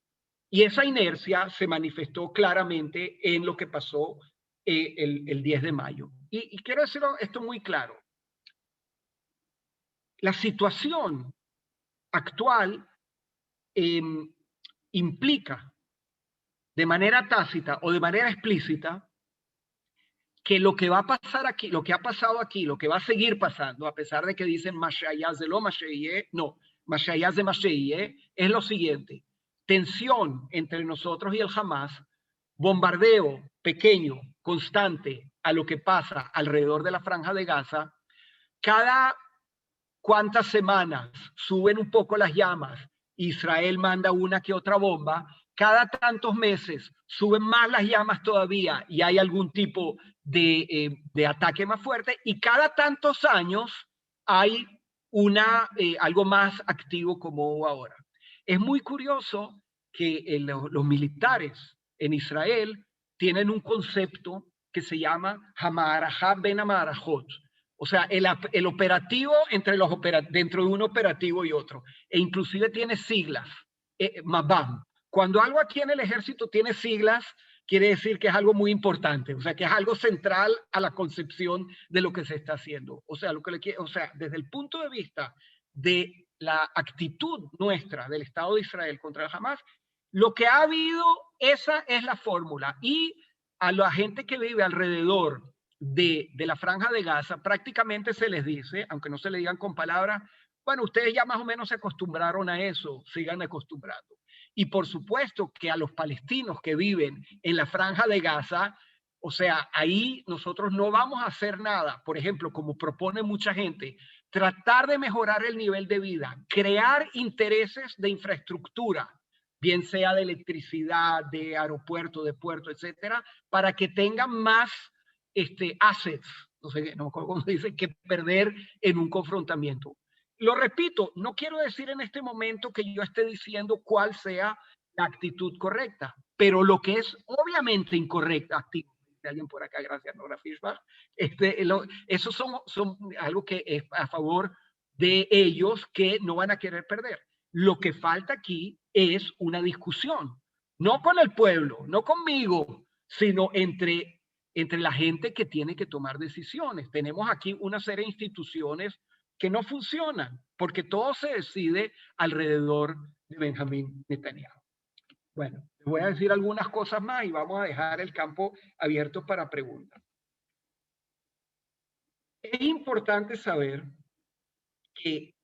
Y esa inercia se manifestó claramente en lo que pasó el 10 de mayo. Y quiero decir esto muy claro. La situación actual implica de manera tácita o de manera explícita que lo que va a pasar aquí, lo que ha pasado aquí, lo que va a seguir pasando, a pesar de que dicen Mashayaz de lo Mashayeh, no, Mashayaz de Mashayeh, es lo siguiente: tensión entre nosotros y el Hamas, bombardeo pequeño, constante a lo que pasa alrededor de la Franja de Gaza. Cada cuantas semanas suben un poco las llamas, Israel manda una que otra bomba. Cada tantos meses suben más las llamas todavía y hay algún tipo de ataque más fuerte, y cada tantos años hay algo más activo como ahora. Es muy curioso que los militares en Israel tienen un concepto que se llama Hamarajá ben Hamarajot, o sea, el operativo dentro de un operativo y otro, e inclusive tiene siglas, Mabam. Cuando algo aquí en el ejército tiene siglas, quiere decir que es algo muy importante, o sea, que es algo central a la concepción de lo que se está haciendo. O sea, desde el punto de vista de la actitud nuestra del Estado de Israel contra el Hamas, lo que ha habido, esa es la fórmula. Y a la gente que vive alrededor de la Franja de Gaza, prácticamente se les dice, aunque no se le digan con palabras, bueno, ustedes ya más o menos se acostumbraron a eso, sigan acostumbrando. Y por supuesto que a los palestinos que viven en la Franja de Gaza, o sea, ahí nosotros no vamos a hacer nada, por ejemplo, como propone mucha gente, tratar de mejorar el nivel de vida, crear intereses de infraestructura, bien sea de electricidad, de aeropuerto, de puerto, etcétera, para que tengan más assets, no sé cómo se dice, que perder en un confrontamiento. Lo repito, no quiero decir en este momento que yo esté diciendo cuál sea la actitud correcta, pero lo que es obviamente incorrecta de alguien por acá, gracias Nora Fischbach, esos son algo que es a favor de ellos, que no van a querer perder. Lo que falta aquí es una discusión, no con el pueblo, no conmigo, sino entre la gente que tiene que tomar decisiones. Tenemos aquí una serie de instituciones que no funcionan, porque todo se decide alrededor de Benjamín Netanyahu. Bueno, les voy a decir algunas cosas más y vamos a dejar el campo abierto para preguntas. Es importante saber que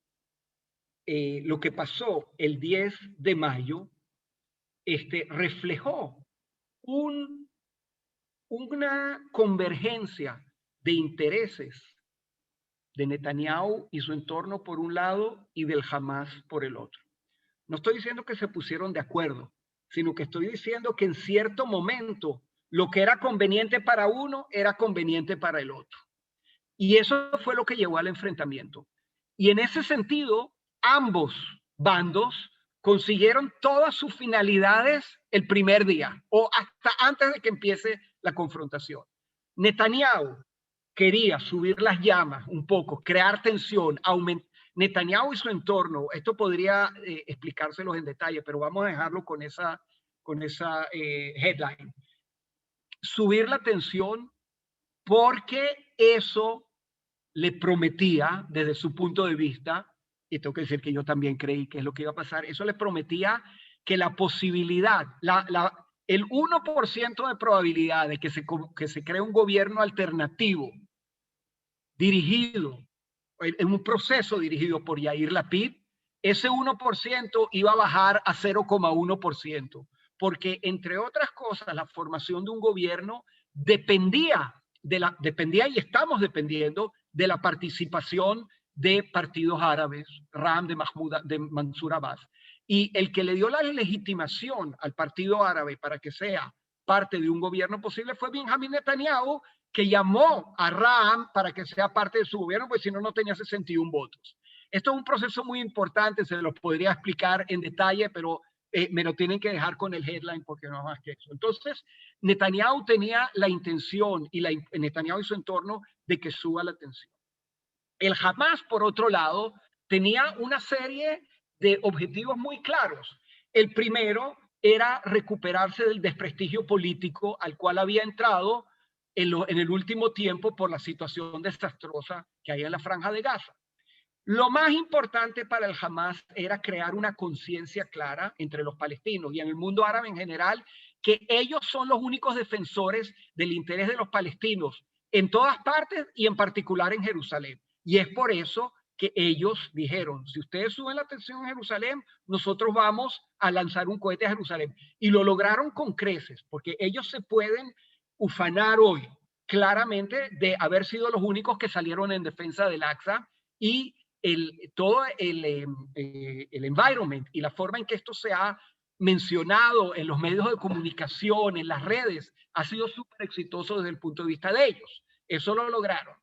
lo que pasó el 10 de mayo reflejó una convergencia de intereses de Netanyahu y su entorno por un lado y del Hamas por el otro. No estoy diciendo que se pusieron de acuerdo, sino que estoy diciendo que en cierto momento lo que era conveniente para uno era conveniente para el otro. Y eso fue lo que llevó al enfrentamiento. Y en ese sentido, ambos bandos consiguieron todas sus finalidades el primer día o hasta antes de que empiece la confrontación. Netanyahu quería subir las llamas un poco, crear tensión, aumentar. Netanyahu y su entorno, esto podría explicárselos en detalle, pero vamos a dejarlo con esa headline. Subir la tensión porque eso le prometía, desde su punto de vista, y tengo que decir que yo también creí que es lo que iba a pasar, eso le prometía que la posibilidad, el 1% de probabilidad de que se cree un gobierno alternativo dirigido, en un proceso dirigido por Yair Lapid, ese 1% iba a bajar a 0,1%, porque entre otras cosas la formación de un gobierno dependía y estamos dependiendo de la participación de partidos árabes, Ram, de Mansur Abbas. Y el que le dio la legitimación al partido árabe para que sea parte de un gobierno posible fue Benjamín Netanyahu, que llamó a Ram para que sea parte de su gobierno, pues si no, no tenía 61 votos. Esto es un proceso muy importante, se los podría explicar en detalle, pero me lo tienen que dejar con el headline porque no es más que eso. Entonces, Netanyahu tenía la intención, Netanyahu y su entorno, de que suba la tensión. El Hamas, por otro lado, tenía una serie de objetivos muy claros. El primero era recuperarse del desprestigio político al cual había entrado en el último tiempo por la situación desastrosa que hay en la Franja de Gaza. Lo más importante para el Hamas era crear una conciencia clara entre los palestinos y en el mundo árabe en general, que ellos son los únicos defensores del interés de los palestinos en todas partes y en particular en Jerusalén. Y es por eso que ellos dijeron, si ustedes suben la tensión en Jerusalén, nosotros vamos a lanzar un cohete a Jerusalén. Y lo lograron con creces, porque ellos se pueden ufanar hoy claramente de haber sido los únicos que salieron en defensa del Aqsa y todo el environment y la forma en que esto se ha mencionado en los medios de comunicación, en las redes, ha sido súper exitoso desde el punto de vista de ellos. Eso lo lograron.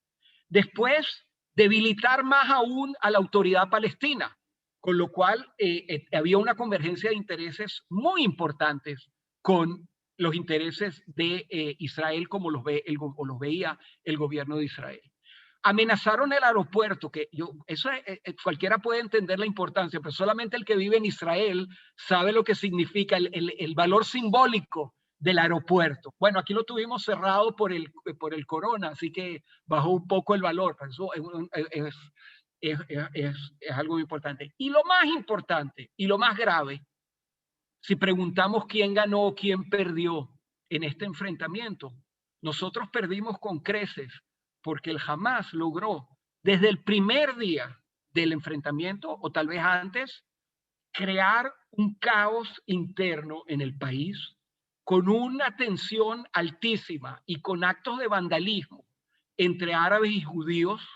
Después, debilitar más aún a la autoridad palestina, con lo cual había una convergencia de intereses muy importantes con los intereses de Israel como los veía el gobierno de Israel. Amenazaron el aeropuerto, que cualquiera puede entender la importancia, pero solamente el que vive en Israel sabe lo que significa el valor simbólico del aeropuerto. Bueno, aquí lo tuvimos cerrado por el corona, así que bajó un poco el valor, pero eso es algo importante. Y lo más importante y lo más grave, si preguntamos quién ganó o quién perdió en este enfrentamiento, nosotros perdimos con creces, porque el Hamas logró desde el primer día del enfrentamiento, o tal vez antes, crear un caos interno en el país con una tensión altísima y con actos de vandalismo entre árabes y judíos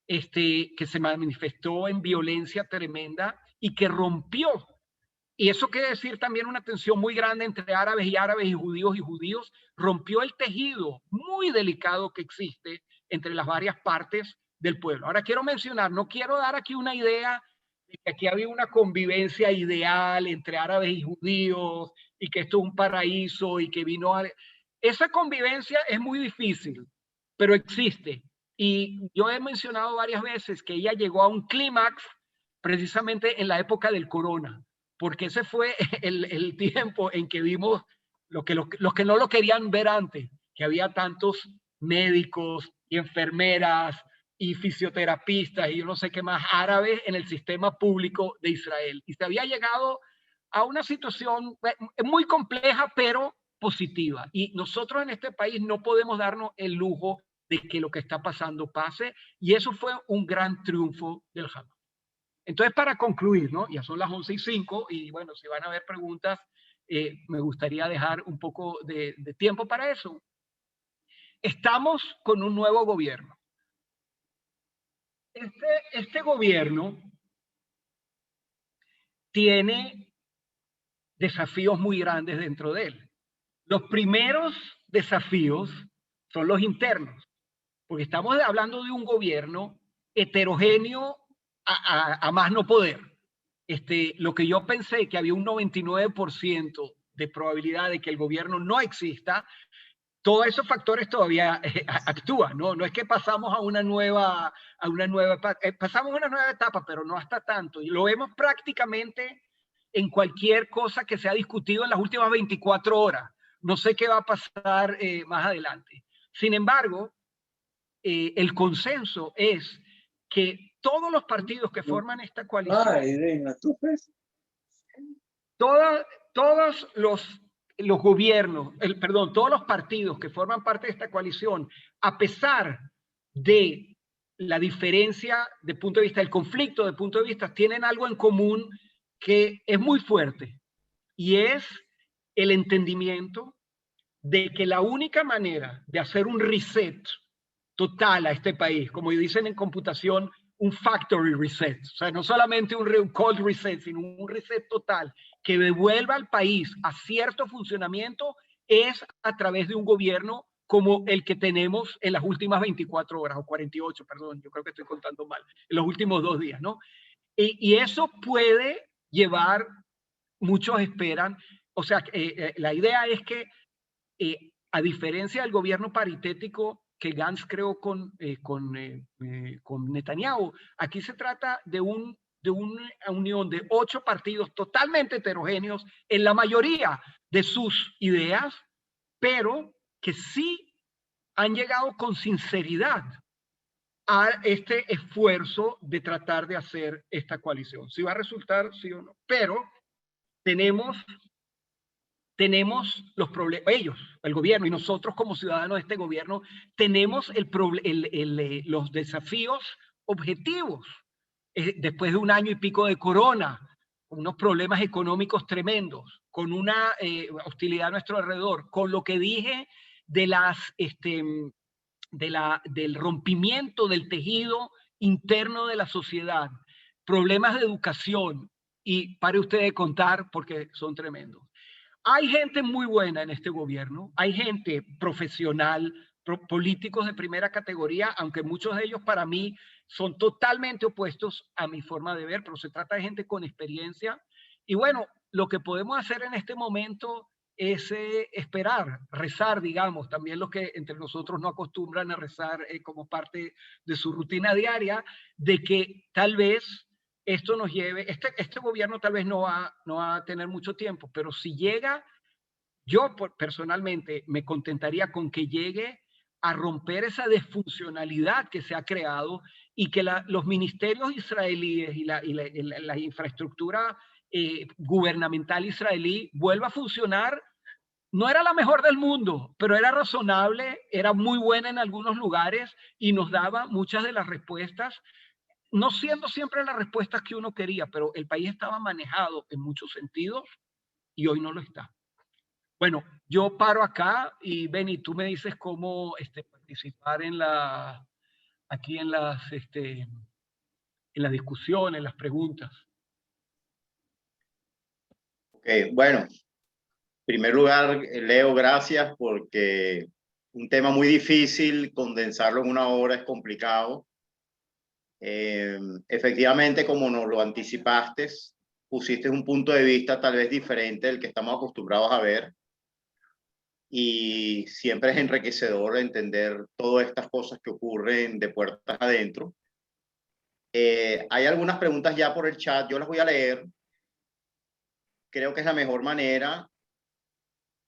que se manifestó en violencia tremenda y que rompió. Y eso quiere decir también una tensión muy grande entre árabes y judíos, rompió el tejido muy delicado que existe entre las varias partes del pueblo. Ahora quiero mencionar, no quiero dar aquí una idea de que aquí había una convivencia ideal entre árabes y judíos y que esto es un paraíso y que esa convivencia es muy difícil, pero existe. Y yo he mencionado varias veces que ella llegó a un clímax precisamente en la época del corona, porque ese fue el tiempo en que vimos los que no lo querían ver antes, que había tantos médicos y enfermeras y fisioterapistas y yo no sé qué más árabes en el sistema público de Israel. Y se había llegado a una situación muy compleja, pero positiva. Y nosotros en este país no podemos darnos el lujo de que lo que está pasando pase, y eso fue un gran triunfo del Hamas. Entonces, para concluir, ¿no? Ya son las 11:05 y bueno, si van a haber preguntas, me gustaría dejar un poco de tiempo para eso. Estamos con un nuevo gobierno. Este gobierno tiene desafíos muy grandes dentro de él. Los primeros desafíos son los internos, porque estamos hablando de un gobierno heterogéneo a más no poder. Lo que yo pensé que había un 99% de probabilidad de que el gobierno no exista, todos esos factores todavía actúan, ¿no? No es que pasamos a una nueva pasamos a una nueva etapa, pero no hasta tanto. Y lo vemos prácticamente en cualquier cosa que se ha discutido en las últimas 24 horas. No sé qué va a pasar más adelante. Sin embargo, el consenso es que todos los partidos que forman esta coalición, todos los gobiernos, perdón, todos los partidos que forman parte de esta coalición, a pesar de la diferencia de punto de vista, el conflicto de punto de vista, tienen algo en común que es muy fuerte, y es el entendimiento de que la única manera de hacer un reset total a este país, como dicen en computación, un factory reset, o sea, no solamente un cold reset, sino un reset total que devuelva al país a cierto funcionamiento, es a través de un gobierno como el que tenemos en las últimas 24 horas, o 48, perdón, yo creo que estoy contando mal, en los últimos 2 días, ¿no? Y eso puede llevar, muchos esperan, o sea, la idea es que a diferencia del gobierno paritético que Gantz creó con Netanyahu, aquí se trata de una unión de 8 partidos totalmente heterogéneos en la mayoría de sus ideas, pero que sí han llegado con sinceridad a este esfuerzo de tratar de hacer esta coalición. Si va a resultar, sí o no, pero tenemos los problemas, ellos, el gobierno y nosotros como ciudadanos de este gobierno, tenemos los desafíos objetivos. Después de un año y pico de corona, con unos problemas económicos tremendos, con una hostilidad a nuestro alrededor, con lo que dije de del rompimiento del tejido interno de la sociedad, problemas de educación, y pare usted de contar porque son tremendos. Hay gente muy buena en este gobierno, hay gente profesional, políticos de primera categoría, aunque muchos de ellos para mí son totalmente opuestos a mi forma de ver, pero se trata de gente con experiencia. Y bueno, lo que podemos hacer en este momento es esperar, rezar, digamos, también los que entre nosotros no acostumbran a rezar como parte de su rutina diaria, de que tal vez esto nos lleve, este gobierno tal vez no va a tener mucho tiempo, pero si llega, yo personalmente me contentaría con que llegue a romper esa disfuncionalidad que se ha creado y que los ministerios israelíes y la infraestructura gubernamental israelí vuelva a funcionar. No era la mejor del mundo, pero era razonable, era muy buena en algunos lugares y nos daba muchas de las respuestas, no siendo siempre las respuestas que uno quería, pero el país estaba manejado en muchos sentidos y hoy no lo está. Bueno, yo paro acá y Benny, tú me dices cómo participar aquí en la discusión, en las preguntas. Okay, bueno, en primer lugar, Leo, gracias porque un tema muy difícil, condensarlo en una hora es complicado. Efectivamente, como nos lo anticipaste, pusiste un punto de vista tal vez diferente del que estamos acostumbrados a ver. y siempre es enriquecedor entender todas estas cosas que ocurren de puertas adentro. Hay algunas preguntas ya por el chat, yo las voy a leer. Creo que es la mejor manera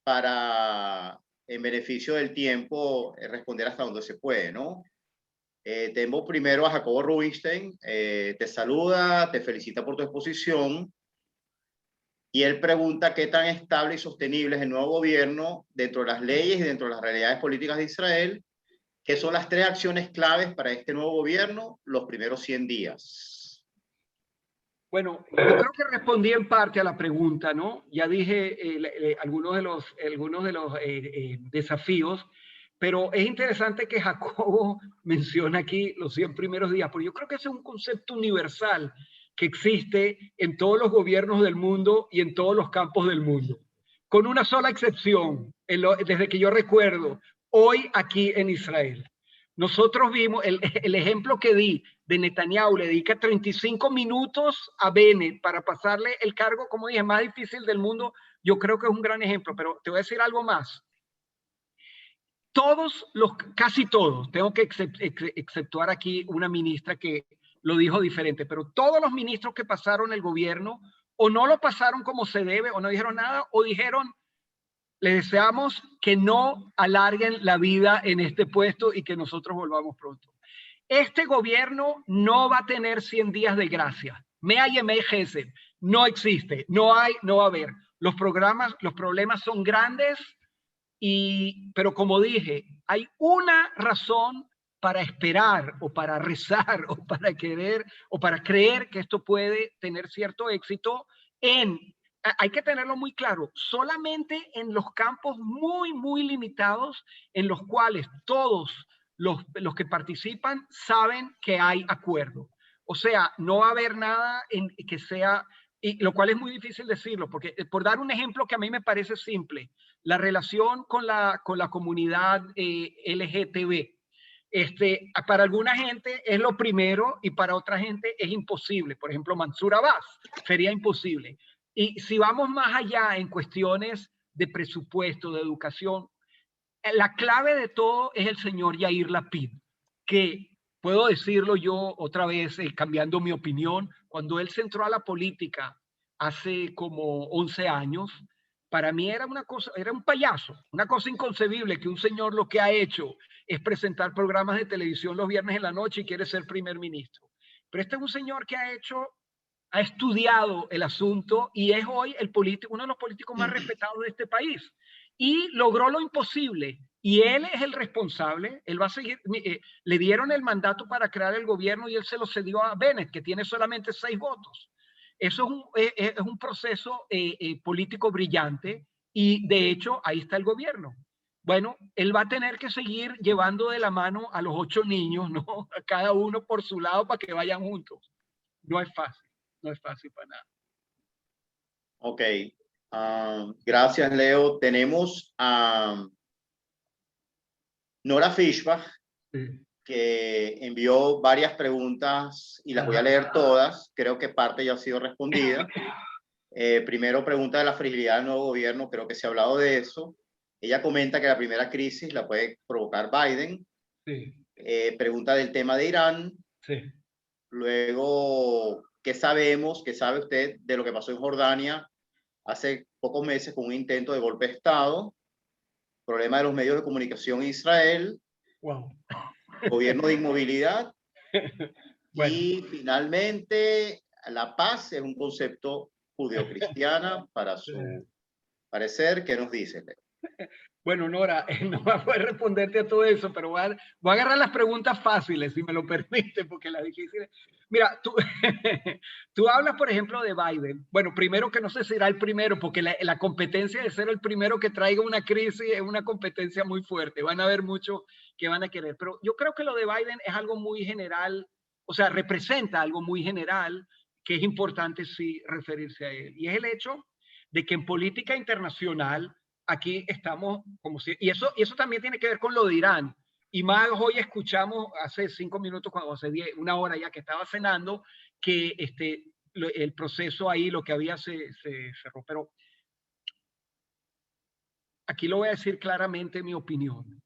para, en beneficio del tiempo, responder hasta donde se puede, ¿no? Tengo primero a Jacobo Rubinstein, te saluda, te felicita por tu exposición, y él pregunta qué tan estable y sostenible es el nuevo gobierno dentro de las leyes y dentro de las realidades políticas de Israel. ¿Qué son las 3 acciones claves para este nuevo gobierno los primeros 100 días? Bueno, yo creo que respondí en parte a la pregunta, ¿no? Ya dije algunos de los desafíos, pero es interesante que Jacobo menciona aquí los 100 primeros días, porque yo creo que ese es un concepto universal que existe en todos los gobiernos del mundo y en todos los campos del mundo, con una sola excepción, desde que yo recuerdo, hoy aquí en Israel. Nosotros vimos el ejemplo que di de Netanyahu, le dedica 35 minutos a Bennett para pasarle el cargo, como dije, más difícil del mundo. Yo creo que es un gran ejemplo, pero te voy a decir algo más. Casi todos, tengo que exceptuar aquí una ministra que lo dijo diferente, pero todos los ministros que pasaron el gobierno o no lo pasaron como se debe o no dijeron nada o dijeron: les deseamos que no alarguen la vida en este puesto y que nosotros volvamos pronto. Este gobierno no va a tener 100 días de gracia. No existe, no va a haber. Los problemas son grandes, pero como dije, hay una razón para esperar o para rezar o para querer o para creer que esto puede tener cierto éxito. Hay que tenerlo muy claro, solamente en los campos muy, muy limitados en los cuales todos los que participan saben que hay acuerdo. O sea, no va a haber nada que sea, y lo cual es muy difícil decirlo, porque por dar un ejemplo que a mí me parece simple, la relación con la comunidad LGTB. Para alguna gente es lo primero y para otra gente es imposible. Por ejemplo, Mansur Abbas sería imposible. Y si vamos más allá en cuestiones de presupuesto, de educación, la clave de todo es el señor Yair Lapid, que puedo decirlo yo otra vez, cambiando mi opinión, cuando él se entró a la política hace como 11 años, para mí era era un payaso, una cosa inconcebible que un señor lo que ha hecho es presentar programas de televisión los viernes en la noche y quiere ser primer ministro. Pero este es un señor que ha estudiado el asunto y es hoy uno de los políticos más respetados de este país. Y logró lo imposible. Y él es el responsable. Él va a seguir. Le dieron el mandato para crear el gobierno y él se lo cedió a Bennett, que tiene solamente 6 votos. Eso es un proceso político brillante y de hecho ahí está el gobierno. Bueno, él va a tener que seguir llevando de la mano a los 8 niños, ¿no? A cada uno por su lado para que vayan juntos. No es fácil, no es fácil para nada. Ok, gracias Leo. Tenemos a Nora Fischbach, Sí. que envió varias preguntas y las voy a leer todas. Creo que parte ya ha sido respondida. Primero pregunta de la fragilidad del nuevo gobierno, creo que se ha hablado de eso. Ella comenta que la primera crisis la puede provocar Biden. Sí. Pregunta del tema de Irán. Sí. Luego, ¿qué sabemos, qué sabe usted de lo que pasó en Jordania hace pocos meses con un intento de golpe de Estado? Problema de los medios de comunicación en Israel. Wow. Gobierno de inmovilidad. Bueno. Y finalmente, la paz es un concepto judeocristiana para su parecer. ¿Qué nos dice, Leo? Bueno, Nora, no voy a poder responderte a todo eso, pero voy a agarrar las preguntas fáciles, si me lo permite, porque las difíciles... Mira, tú hablas, por ejemplo, de Biden. Bueno, primero que no sé si será el primero, porque la competencia de ser el primero que traiga una crisis es una competencia muy fuerte. Van a haber muchos que van a querer. Pero yo creo que lo de Biden es algo muy general, o sea, representa algo muy general que es importante sí referirse a él. Y es el hecho de que en política internacional aquí estamos como si, y eso también tiene que ver con lo de Irán. Y más hoy escuchamos hace 5 minutos, hace 1 hora ya que estaba cenando, que el proceso ahí, lo que había se cerró. Pero aquí lo voy a decir claramente mi opinión.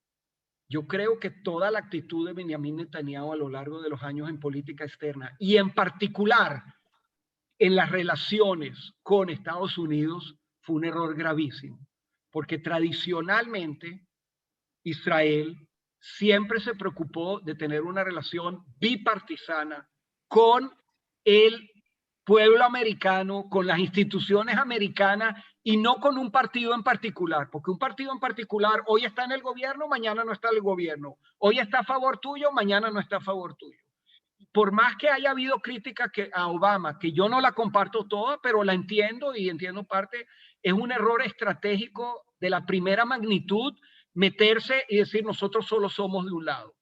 Yo creo que toda la actitud de Benjamin Netanyahu a lo largo de los años en política externa y en particular en las relaciones con Estados Unidos fue un error gravísimo, porque tradicionalmente Israel siempre se preocupó de tener una relación bipartisana con el pueblo americano, con las instituciones americanas y no con un partido en particular, porque un partido en particular hoy está en el gobierno, mañana no está en el gobierno, hoy está a favor tuyo, mañana no está a favor tuyo. Por más que haya habido crítica a Obama, que yo no la comparto toda, pero la entiendo y entiendo parte, es un error estratégico de la primera magnitud meterse y decir nosotros solo somos de un lado.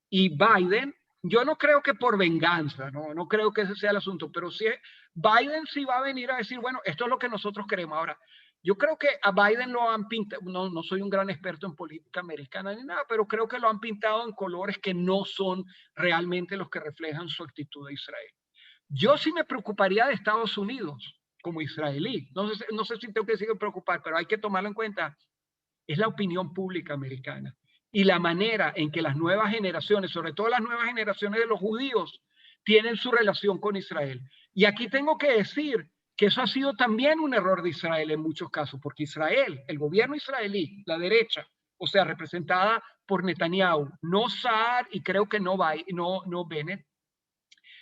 Y Biden, yo no creo que por venganza, no creo que ese sea el asunto, pero sí, Biden sí va a venir a decir, bueno, esto es lo que nosotros queremos. Ahora, yo creo que a Biden lo han pintado, no soy un gran experto en política americana ni nada, pero creo que lo han pintado en colores que no son realmente los que reflejan su actitud a Israel. Yo sí me preocuparía de Estados Unidos como israelí. No sé si tengo que decir preocupar, pero hay que tomarlo en cuenta. Es la opinión pública americana y la manera en que las nuevas generaciones, sobre todo las nuevas generaciones de los judíos, tienen su relación con Israel. Y aquí tengo que decir que eso ha sido también un error de Israel en muchos casos, porque Israel, el gobierno israelí, la derecha, o sea, representada por Netanyahu, no Saar y creo que no Bennett,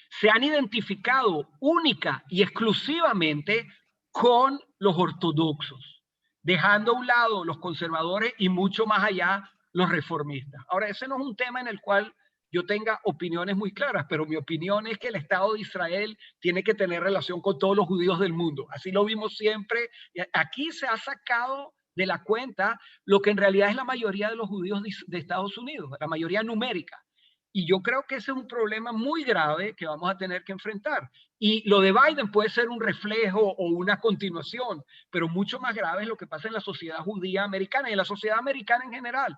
se han identificado única y exclusivamente con los ortodoxos, dejando a un lado los conservadores y mucho más allá los reformistas. Ahora, ese no es un tema en el cual yo tenga opiniones muy claras, pero mi opinión es que el Estado de Israel tiene que tener relación con todos los judíos del mundo. Así lo vimos siempre. Aquí se ha sacado de la cuenta lo que en realidad es la mayoría de los judíos de Estados Unidos, la mayoría numérica. Y yo creo que ese es un problema muy grave que vamos a tener que enfrentar. Y lo de Biden puede ser un reflejo o una continuación, pero mucho más grave es lo que pasa en la sociedad judía americana y en la sociedad americana en general.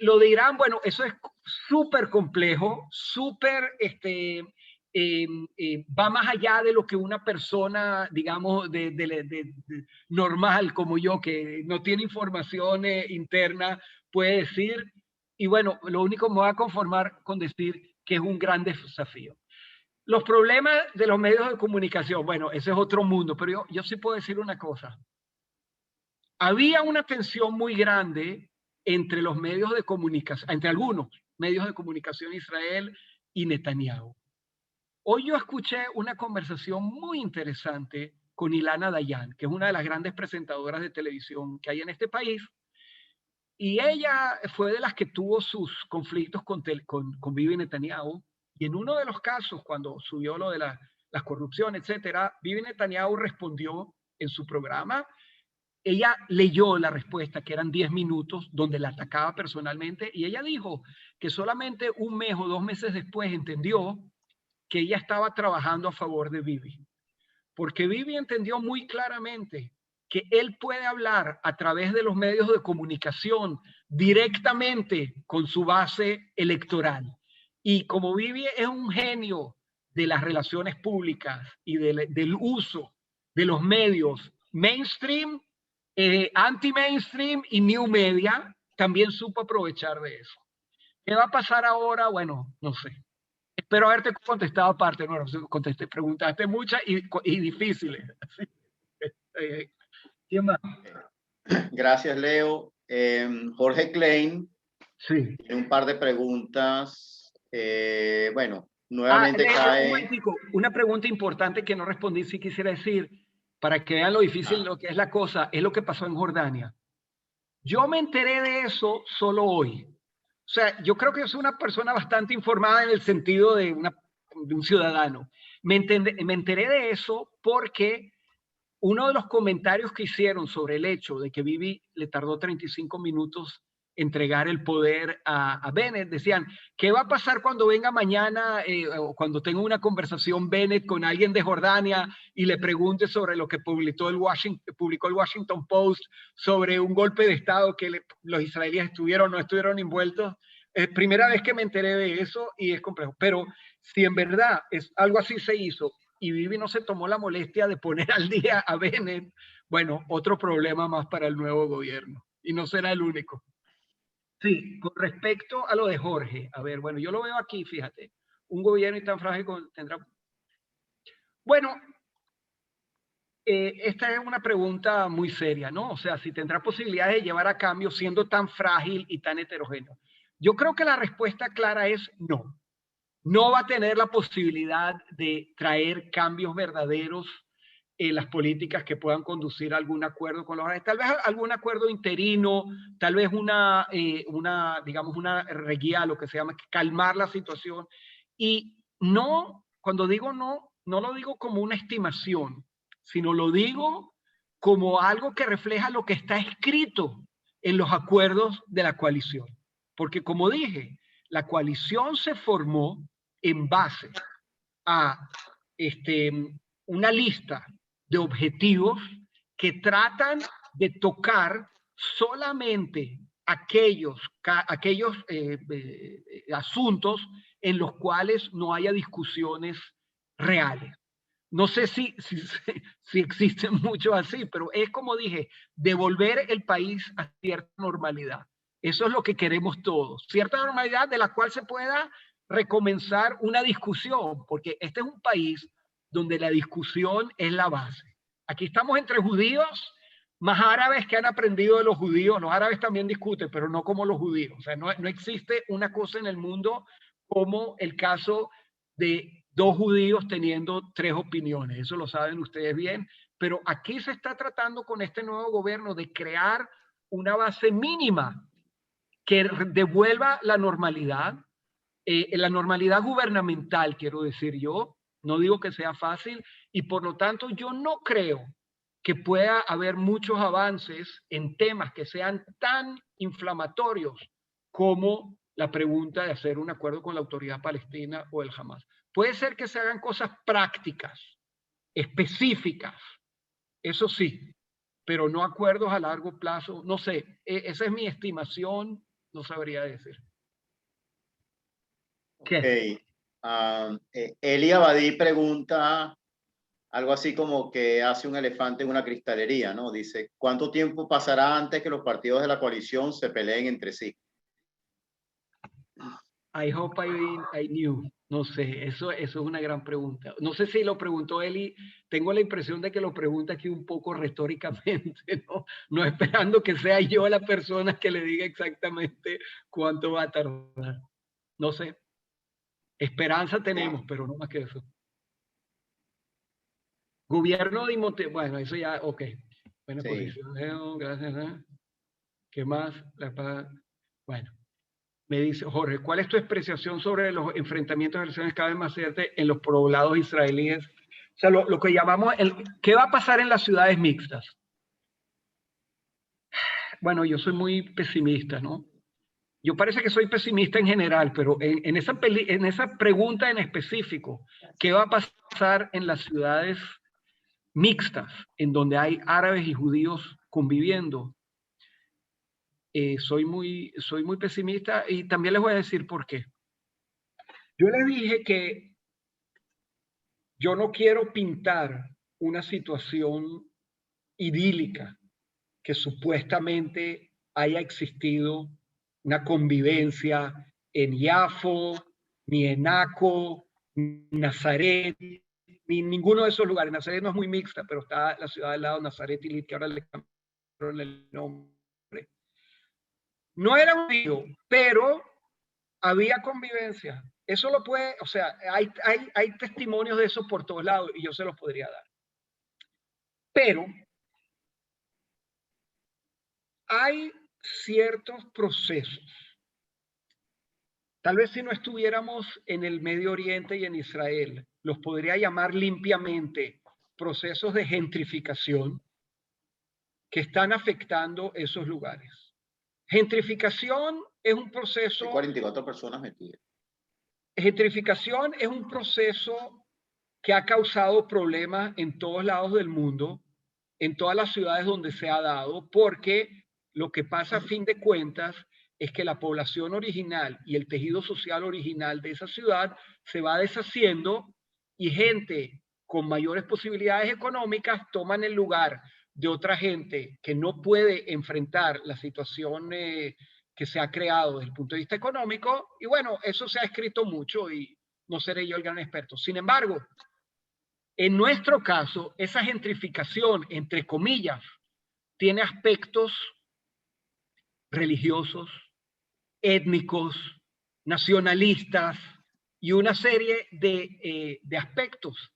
Lo de Irán, bueno, eso es súper complejo, súper, va más allá de lo que una persona, digamos, de normal como yo, que no tiene información interna, puede decir. Y bueno, lo único que me voy a conformar con decir que es un gran desafío. Los problemas de los medios de comunicación, bueno, ese es otro mundo, pero yo sí puedo decir una cosa. Había una tensión muy grande entre los medios de comunicación, entre algunos medios de comunicación de Israel y Netanyahu. Hoy yo escuché una conversación muy interesante con Ilana Dayan, que es una de las grandes presentadoras de televisión que hay en este país, y ella fue de las que tuvo sus conflictos con Bibi Netanyahu, y en uno de los casos, cuando subió lo de la corrupción, etcétera, Bibi Netanyahu respondió en su programa. Ella leyó la respuesta, que eran 10 minutos, donde la atacaba personalmente, y ella dijo que solamente un mes o 2 meses después entendió que ella estaba trabajando a favor de Bibi. Porque Bibi entendió muy claramente que él puede hablar a través de los medios de comunicación directamente con su base electoral. Y como Bibi es un genio de las relaciones públicas y del uso de los medios mainstream, anti-mainstream y new media, también supo aprovechar de eso. ¿Qué va a pasar ahora? Bueno, no sé. Espero haberte contestado aparte, no, preguntaste muchas y difíciles. ¿Quién más? Gracias, Leo. Jorge Klein Sí. tiene un par de preguntas. Bueno, nuevamente cae. Una pregunta importante que no respondí, sí quisiera decir, para que vean lo difícil lo que es la cosa, es lo que pasó en Jordania. Yo me enteré de eso solo hoy. O sea, yo creo que soy una persona bastante informada en el sentido de un ciudadano. Me enteré de eso porque uno de los comentarios que hicieron sobre el hecho de que Bibi le tardó 35 minutos entregar el poder a Bennett, decían, ¿qué va a pasar cuando venga mañana o cuando tenga una conversación Bennett con alguien de Jordania y le pregunte sobre lo que publicó el Washington Post sobre un golpe de Estado que los israelíes estuvieron o no estuvieron envueltos? Es primera vez que me enteré de eso y es complejo. Pero si en verdad algo así se hizo, y Bibi no se tomó la molestia de poner al día a Bennett, bueno, otro problema más para el nuevo gobierno. Y no será el único. Sí, con respecto a lo de Jorge, a ver, bueno, yo lo veo aquí, fíjate, un gobierno tan frágil tendrá... Bueno, esta es una pregunta muy seria, ¿no? O sea, si tendrá posibilidades de llevar a cambio siendo tan frágil y tan heterogéneo. Yo creo que la respuesta clara es no. No va a tener la posibilidad de traer cambios verdaderos en las políticas que puedan conducir a algún acuerdo con los... Tal vez algún acuerdo interino, tal vez digamos, una reguía, lo que se llama, calmar la situación. Y no, cuando digo no, no lo digo como una estimación, sino lo digo como algo que refleja lo que está escrito en los acuerdos de la coalición. Porque como dije, la coalición se formó en base a una lista de objetivos que tratan de tocar solamente aquellos asuntos en los cuales no haya discusiones reales. No sé si existen muchos así, pero es como dije, devolver el país a cierta normalidad. Eso es lo que queremos todos. Cierta normalidad de la cual se pueda recomenzar una discusión, porque este es un país donde la discusión es la base. Aquí estamos entre judíos más árabes que han aprendido de los judíos. Los árabes también discuten, pero no como los judíos. O sea, no existe una cosa en el mundo como el caso de dos judíos teniendo tres opiniones. Eso lo saben ustedes bien. Pero aquí se está tratando con este nuevo gobierno de crear una base mínima que devuelva la normalidad gubernamental, quiero decir yo. No digo que sea fácil y por lo tanto yo no creo que pueda haber muchos avances en temas que sean tan inflamatorios como la pregunta de hacer un acuerdo con la autoridad palestina o el Hamas. Puede ser que se hagan cosas prácticas, específicas, eso sí, pero no acuerdos a largo plazo. No sé, esa es mi estimación, no sabría decir. ¿Qué? Eli Abadí pregunta algo así como que hace un elefante en una cristalería, ¿no? Dice, ¿cuánto tiempo pasará antes que los partidos de la coalición se peleen entre sí? I hope I knew. No sé, eso es una gran pregunta. No sé si lo preguntó Eli, tengo la impresión de que lo pregunta aquí un poco retóricamente, ¿no? No esperando que sea yo la persona que le diga exactamente cuánto va a tardar. No sé. Esperanza tenemos, pero no más que eso. Gobierno de Monte... Bueno, eso ya, ok. Buena Sí. posición, gracias. ¿Qué más? Bueno. Me dice Jorge, ¿cuál es tu apreciación sobre los enfrentamientos de elecciones cada vez más fuertes en los poblados israelíes? O sea, lo que llamamos, ¿qué va a pasar en las ciudades mixtas? Bueno, yo soy muy pesimista, ¿no? Yo parece que soy pesimista en general, pero en esa pregunta en específico, ¿qué va a pasar en las ciudades mixtas, en donde hay árabes y judíos conviviendo? Soy muy pesimista y también les voy a decir por qué. Yo les dije que yo no quiero pintar una situación idílica que supuestamente haya existido una convivencia en Yafo, ni en Aco, ni Nazaret, ni ninguno de esos lugares. Nazaret no es muy mixta, pero está la ciudad al lado, Nazaret y Lit, que ahora le cambiaron el nombre. No era un lío, pero había convivencia. Eso lo puede, o sea, hay testimonios de eso por todos lados y yo se los podría dar. Pero hay ciertos procesos. Tal vez si no estuviéramos en el Medio Oriente y en Israel, los podría llamar limpiamente procesos de gentrificación que están afectando esos lugares. Gentrificación es un proceso... Hay 44 personas metidas. Gentrificación es un proceso que ha causado problemas en todos lados del mundo, en todas las ciudades donde se ha dado, porque lo que pasa a fin de cuentas es que la población original y el tejido social original de esa ciudad se va deshaciendo y gente con mayores posibilidades económicas toman el lugar de otra gente que no puede enfrentar la situación que se ha creado desde el punto de vista económico. Y bueno, eso se ha escrito mucho y no seré yo el gran experto. Sin embargo, en nuestro caso, esa gentrificación, entre comillas, tiene aspectos religiosos, étnicos, nacionalistas y una serie de aspectos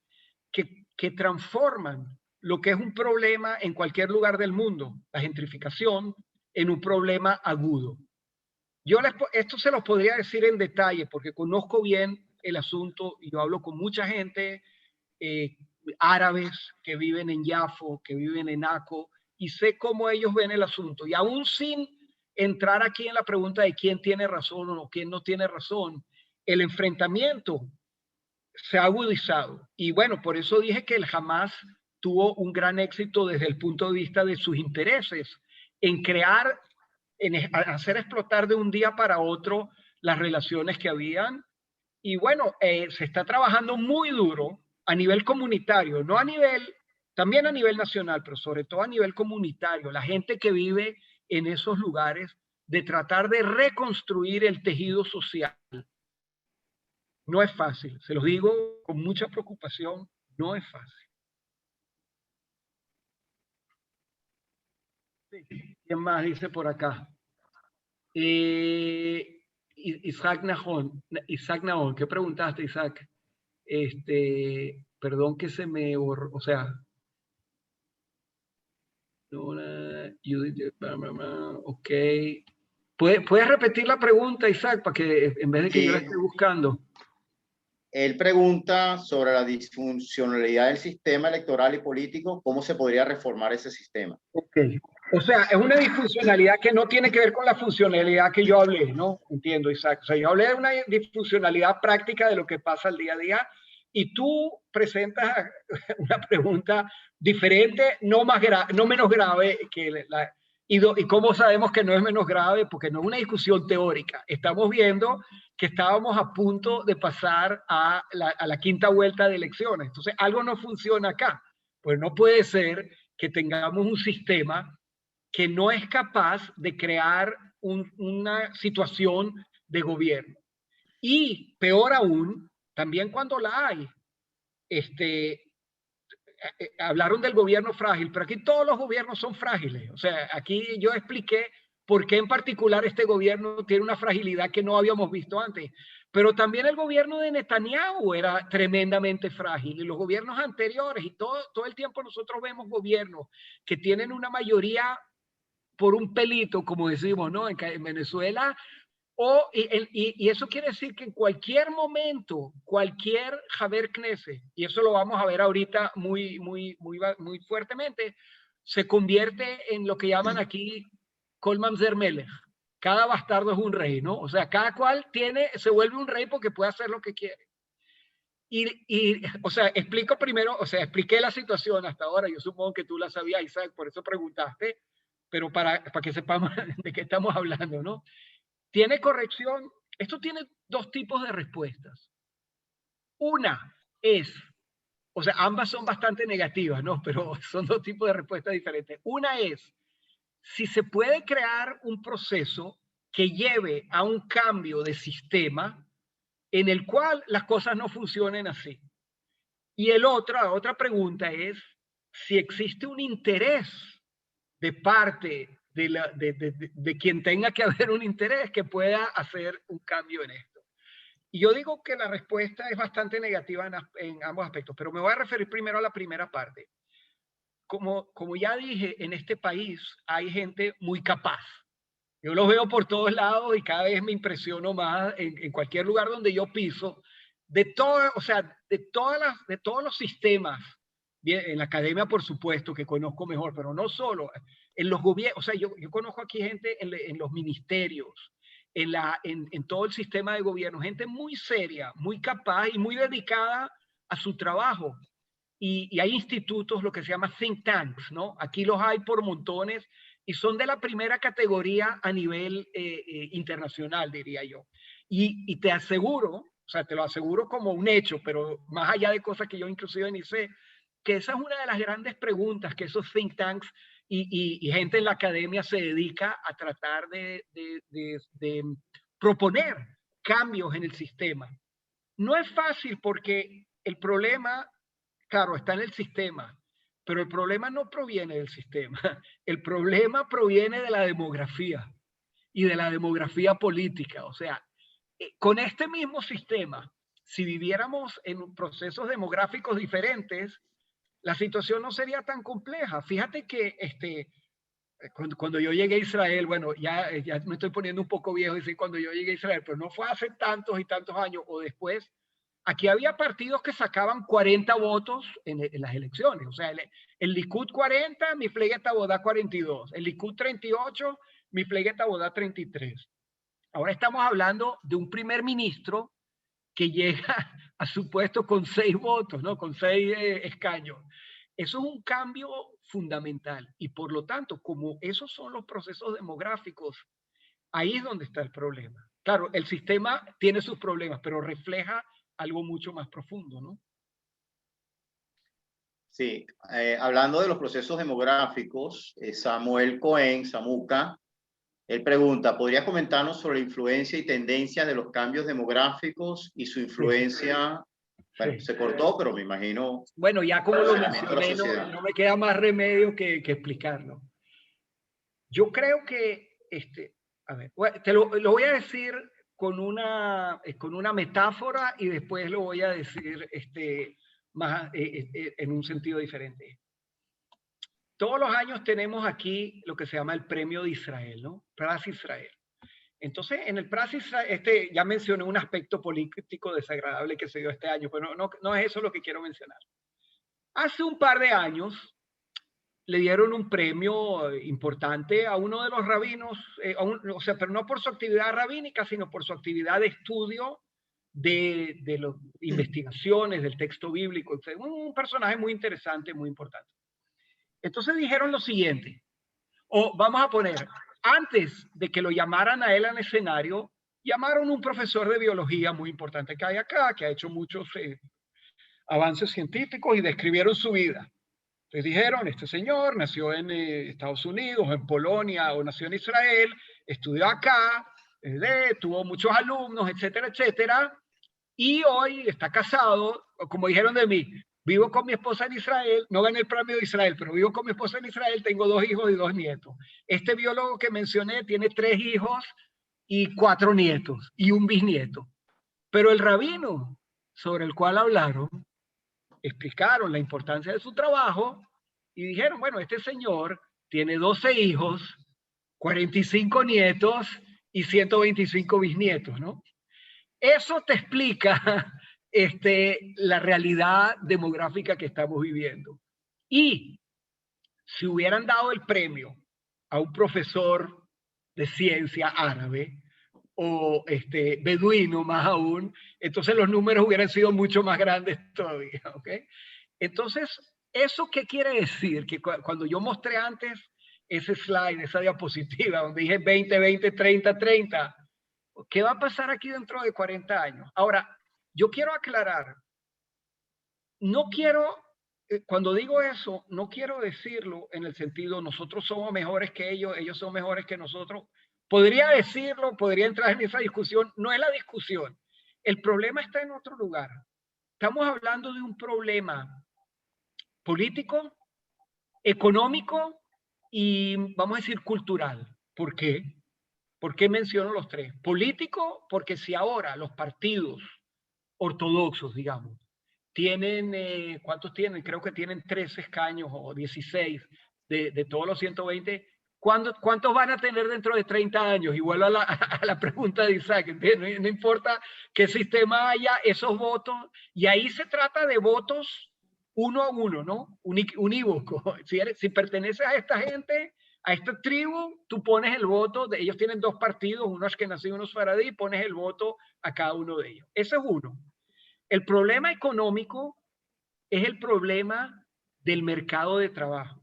que transforman lo que es un problema en cualquier lugar del mundo, la gentrificación, en un problema agudo. Esto se los podría decir en detalle porque conozco bien el asunto y yo hablo con mucha gente, árabes que viven en Yafo, que viven en Aco, y sé cómo ellos ven el asunto. Y aún sin entrar aquí en la pregunta de quién tiene razón o quién no tiene razón, el enfrentamiento se ha agudizado. Y bueno, por eso dije que el Hamas tuvo un gran éxito desde el punto de vista de sus intereses en crear, en hacer explotar de un día para otro las relaciones que habían. Y bueno, se está trabajando muy duro a nivel comunitario, no a nivel, también a nivel nacional, pero sobre todo a nivel comunitario, la gente que vive en esos lugares, de tratar de reconstruir el tejido social. No es fácil, se los digo con mucha preocupación, no es fácil. ¿Quién más dice por acá? Isaac Nahon, ¿qué preguntaste, Isaac? Perdón que se me borró, o sea, ok. ¿Puedes repetir la pregunta, Isaac, para que en vez de que yo la esté buscando? Él pregunta sobre la disfuncionalidad del sistema electoral y político, ¿cómo se podría reformar ese sistema? Ok. O sea, es una disfuncionalidad que no tiene que ver con la funcionalidad que yo hablé, ¿no? Entiendo, Isaac. O sea, yo hablé de una disfuncionalidad práctica de lo que pasa al día a día y tú presentas una pregunta diferente, no menos grave que la... ¿Y cómo sabemos que no es menos grave? Porque no es una discusión teórica. Estamos viendo que estábamos a punto de pasar a la quinta vuelta de elecciones. Entonces, algo no funciona acá. Pues no puede ser que tengamos un sistema que no es capaz de crear una situación de gobierno. Y peor aún, también cuando la hay, hablaron del gobierno frágil, pero aquí todos los gobiernos son frágiles. O sea, aquí yo expliqué por qué en particular este gobierno tiene una fragilidad que no habíamos visto antes. Pero también el gobierno de Netanyahu era tremendamente frágil y los gobiernos anteriores y todo el tiempo nosotros vemos gobiernos que tienen una mayoría por un pelito, como decimos, ¿no? En Venezuela. Y eso quiere decir que en cualquier momento, cualquier Haber Knesset, y eso lo vamos a ver ahorita muy fuertemente, se convierte en lo que llaman aquí Kol Mamzer Melech. Cada bastardo es un rey, ¿no? O sea, cada cual se vuelve un rey porque puede hacer lo que quiere. O sea, expliqué la situación hasta ahora, yo supongo que tú la sabías, Isaac, por eso preguntaste, pero para que sepamos de qué estamos hablando, ¿no? ¿Tiene corrección? Esto tiene dos tipos de respuestas. Una es, o sea, ambas son bastante negativas, ¿no? Pero son dos tipos de respuestas diferentes. Una es, si se puede crear un proceso que lleve a un cambio de sistema en el cual las cosas no funcionen así. Y la otra pregunta es si existe un interés de parte de quien tenga que haber un interés que pueda hacer un cambio en esto. Y yo digo que la respuesta es bastante negativa en ambos aspectos, pero me voy a referir primero a la primera parte. Como ya dije, en este país hay gente muy capaz. Yo los veo por todos lados y cada vez me impresiono más en cualquier lugar donde yo piso, de todos los sistemas, bien, en la academia por supuesto que conozco mejor, pero no solo, en los gobiernos, o sea, yo conozco aquí gente en los ministerios, en todo el sistema de gobierno, gente muy seria, muy capaz y muy dedicada a su trabajo. Y hay institutos, lo que se llama think tanks, ¿no? Aquí los hay por montones y son de la primera categoría a nivel internacional, diría yo. Y te aseguro o sea, te lo aseguro como un hecho, pero más allá de cosas que yo inclusive ni sé, que esa es una de las grandes preguntas que esos think tanks y gente en la academia se dedica a tratar de proponer cambios en el sistema. No es fácil porque el problema, claro, está en el sistema, pero el problema no proviene del sistema. El problema proviene de la demografía y de la demografía política. O sea, con este mismo sistema, si viviéramos en procesos demográficos diferentes, la situación no sería tan compleja. Fíjate que cuando yo llegué a Israel, bueno, ya me estoy poniendo un poco viejo decir cuando yo llegué a Israel, pero no fue hace tantos y tantos años o después. Aquí había partidos que sacaban 40 votos en las elecciones. O sea, el Likud 40, mi Mifleget Avoda 42. El Likud 38, mi Mifleget Avoda 33. Ahora estamos hablando de un primer ministro que llega a su puesto con 6 votos, ¿no? Con 6 escaños. Eso es un cambio fundamental y por lo tanto, como esos son los procesos demográficos, ahí es donde está el problema. Claro, el sistema tiene sus problemas, pero refleja algo mucho más profundo, ¿no? Sí, hablando de los procesos demográficos, Samuel Cohen, Samuca, él pregunta, ¿podrías comentarnos sobre la influencia y tendencia de los cambios demográficos y su influencia? Bueno, Sí. se cortó, pero me imagino. Bueno, ya como lo mencioné, sociedad. no me queda más remedio que explicarlo. Yo creo que, a ver, te lo voy a decir con una metáfora y después lo voy a decir más en un sentido diferente. Todos los años tenemos aquí lo que se llama el Premio de Israel, ¿no? Pras Israel. Entonces, en el Pras Israel, ya mencioné un aspecto político desagradable que se dio este año, pero no es eso lo que quiero mencionar. Hace un par de años le dieron un premio importante a uno de los rabinos, o sea, pero no por su actividad rabínica, sino por su actividad de estudio de las investigaciones del texto bíblico. Un personaje muy interesante, muy importante. Entonces dijeron lo siguiente, o vamos a poner, antes de que lo llamaran a él al escenario, llamaron a un profesor de biología muy importante que hay acá, que ha hecho muchos avances científicos y describieron su vida. Entonces dijeron, este señor nació en Estados Unidos, en Polonia, o nació en Israel, estudió acá, tuvo muchos alumnos, etcétera, etcétera, y hoy está casado, como dijeron de mí, vivo con mi esposa en Israel, no gané el premio de Israel, pero vivo con mi esposa en Israel, tengo 2 hijos y 2 nietos. Este biólogo que mencioné tiene 3 hijos y 4 nietos y un bisnieto. Pero el rabino sobre el cual hablaron, explicaron la importancia de su trabajo y dijeron, bueno, este señor tiene 12 hijos, 45 nietos y 125 bisnietos, ¿no? Eso te explica la realidad demográfica que estamos viviendo. Y si hubieran dado el premio a un profesor de ciencia árabe o beduino más aún, entonces los números hubieran sido mucho más grandes todavía, ¿ok? Entonces, ¿eso qué quiere decir? Que cuando yo mostré antes ese slide, esa diapositiva, donde dije 20, 20, 30, 30, ¿qué va a pasar aquí dentro de 40 años? Ahora, yo quiero aclarar, no quiero, cuando digo eso, no quiero decirlo en el sentido nosotros somos mejores que ellos, ellos son mejores que nosotros. Podría decirlo, podría entrar en esa discusión, no es la discusión. El problema está en otro lugar. Estamos hablando de un problema político, económico y, vamos a decir, cultural. ¿Por qué? ¿Por qué menciono los 3? Político, porque si ahora los partidos ortodoxos, digamos, tienen, ¿cuántos tienen? Creo que tienen 13 escaños o 16 de todos los 120. ¿Cuántos van a tener dentro de 30 años? Y vuelvo a la pregunta de Isaac, no importa qué sistema haya, esos votos, y ahí se trata de votos uno a uno, ¿no? Unívoco. Si perteneces a esta gente, a esta tribu, tú pones el voto, ellos tienen 2 partidos, uno ashkenazí y uno sefaradí, pones el voto a cada uno de ellos. Ese es uno. El problema económico es el problema del mercado de trabajo.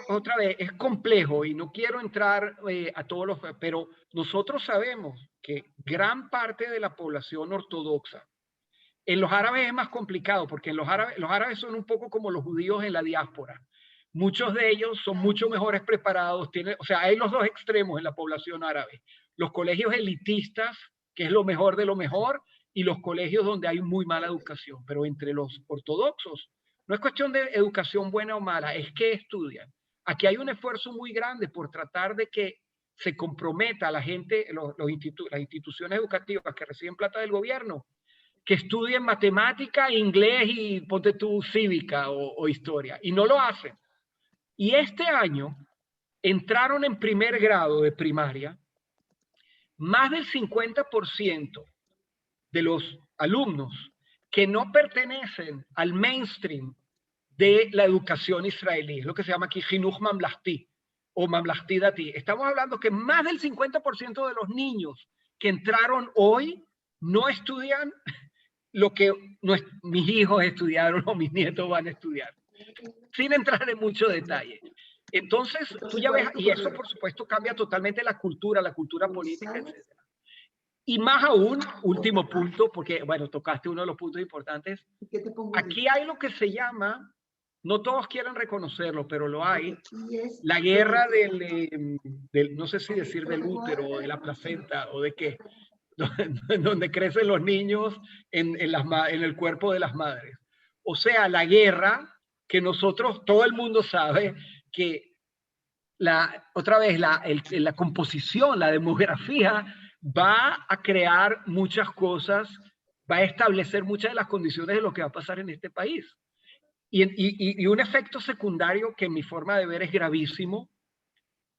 otra vez, es complejo y no quiero entrar a todos los, pero nosotros sabemos que gran parte de la población ortodoxa, en los árabes es más complicado porque en los árabes son un poco como los judíos en la diáspora. Muchos de ellos son mucho mejores preparados, o sea, hay los dos extremos en la población árabe. Los colegios elitistas, que es lo mejor de lo mejor, y los colegios donde hay muy mala educación. Pero entre los ortodoxos, no es cuestión de educación buena o mala, es que estudian. Aquí hay un esfuerzo muy grande por tratar de que se comprometa a la gente, las instituciones educativas que reciben plata del gobierno, que estudien matemática, inglés y ponte tú cívica o historia. Y no lo hacen. Y este año entraron en primer grado de primaria más del 50% de los alumnos que no pertenecen al mainstream de la educación israelí, es lo que se llama aquí Jinuj Mamlahti o Mamlahti Dati. Estamos hablando que más del 50% de los niños que entraron hoy no estudian lo que mis hijos estudiaron o mis nietos van a estudiar, sin entrar en mucho detalle. Entonces, tú ya ves, y eso por supuesto cambia totalmente la cultura política, etc. Y más aún, último punto, porque, bueno, tocaste uno de los puntos importantes. Aquí hay lo que se llama, no todos quieren reconocerlo, pero lo hay, la guerra del no sé si decir del útero, o de la placenta, o de qué, donde crecen los niños en el cuerpo de las madres. O sea, la guerra que nosotros, todo el mundo sabe que otra vez la composición, la demografía va a crear muchas cosas, va a establecer muchas de las condiciones de lo que va a pasar en este país. Y un efecto secundario que en mi forma de ver es gravísimo,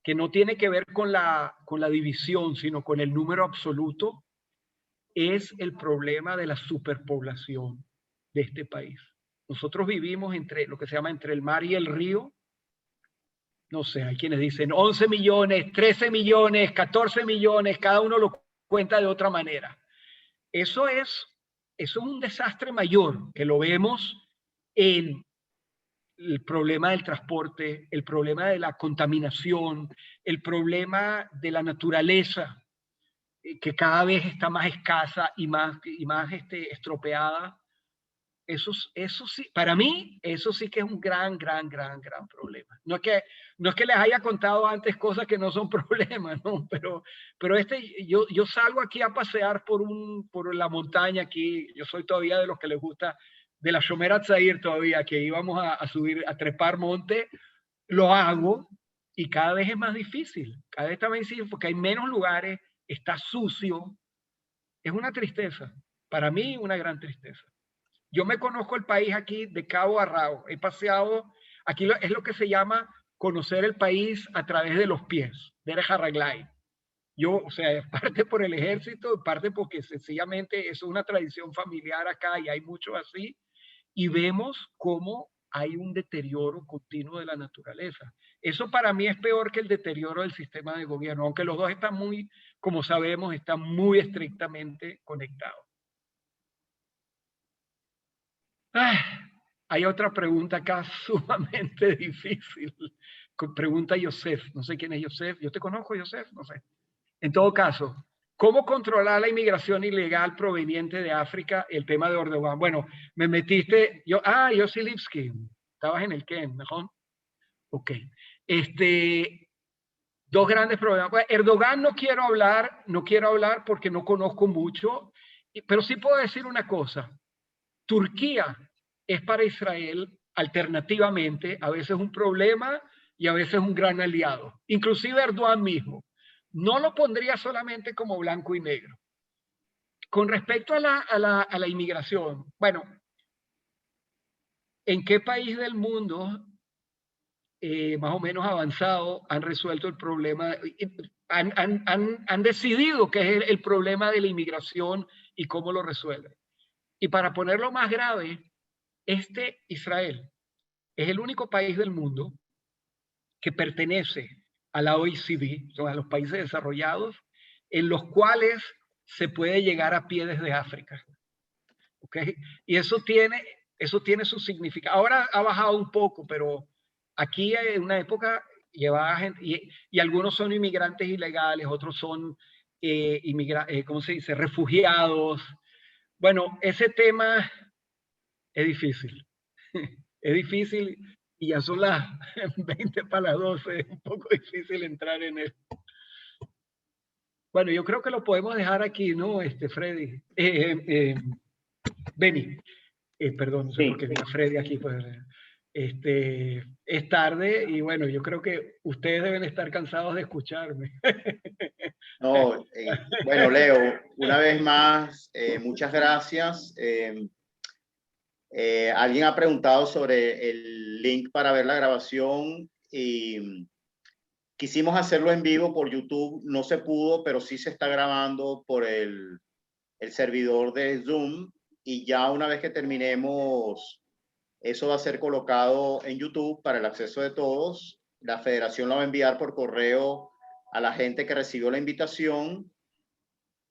que no tiene que ver con la división, sino con el número absoluto, es el problema de la superpoblación de este país. Nosotros vivimos entre lo que se llama entre el mar y el río. No sé, hay quienes dicen 11 millones, 13 millones, 14 millones, cada uno lo cuenta de otra manera. Eso es un desastre mayor, que lo vemos en el problema del transporte, el problema de la contaminación, el problema de la naturaleza, que cada vez está más escasa y más estropeada. Eso sí, para mí, eso sí que es un gran problema. No es que les haya contado antes cosas que no son problemas, ¿no? Pero yo salgo aquí a pasear por la montaña aquí. Yo soy todavía de los que les gusta, de la Shomer HaTzair todavía, que íbamos a subir, a trepar monte. Lo hago y cada vez es más difícil. Cada vez está más difícil porque hay menos lugares, está sucio. Es una tristeza. Para mí, una gran tristeza. Yo me conozco el país aquí de cabo a rabo. He paseado, aquí es lo que se llama conocer el país a través de los pies, derech haraglay. Yo, o sea, parte por el ejército, parte porque sencillamente es una tradición familiar acá y hay mucho así. Y vemos cómo hay un deterioro continuo de la naturaleza. Eso para mí es peor que el deterioro del sistema de gobierno, aunque los dos están muy, como sabemos, están muy estrictamente conectados. Hay otra pregunta acá sumamente difícil. Pregunta Yosef. No sé quién es Yosef. Yo te conozco, Yosef. No sé. En todo caso, ¿cómo controlar la inmigración ilegal proveniente de África? El tema de Erdogan. Bueno, me metiste. Yossi Lipski. Estabas en el Ken, ¿mejor? Ok. Dos grandes problemas. Bueno, Erdogan no quiero hablar porque no conozco mucho, pero sí puedo decir una cosa. Turquía es para Israel alternativamente a veces un problema y a veces un gran aliado. Inclusive Erdogan mismo. No lo pondría solamente como blanco y negro. Con respecto a la inmigración, bueno, ¿en qué país del mundo más o menos avanzado han resuelto el problema? Han decidido qué es el problema de la inmigración y cómo lo resuelven. Y para ponerlo más grave, Israel es el único país del mundo que pertenece a la OECD, a los países desarrollados, en los cuales se puede llegar a pie desde África. ¿Okay? Y eso tiene su significado. Ahora ha bajado un poco, pero aquí en una época llevaba gente, y algunos son inmigrantes ilegales, otros son, ¿cómo se dice?, refugiados. Bueno, ese tema es difícil. Es difícil y ya son las 20 para las 12, es un poco difícil entrar en él. Bueno, yo creo que lo podemos dejar aquí, ¿no, Freddy? Benny, perdón, no sé por qué diga Freddy aquí, pues, es tarde y bueno, yo creo que ustedes deben estar cansados de escucharme. No, bueno, Leo, una vez más, muchas gracias. Alguien ha preguntado sobre el link para ver la grabación y quisimos hacerlo en vivo por YouTube, no se pudo, pero sí se está grabando por el servidor de Zoom y ya una vez que terminemos, eso va a ser colocado en YouTube para el acceso de todos. La federación lo va a enviar por correo a la gente que recibió la invitación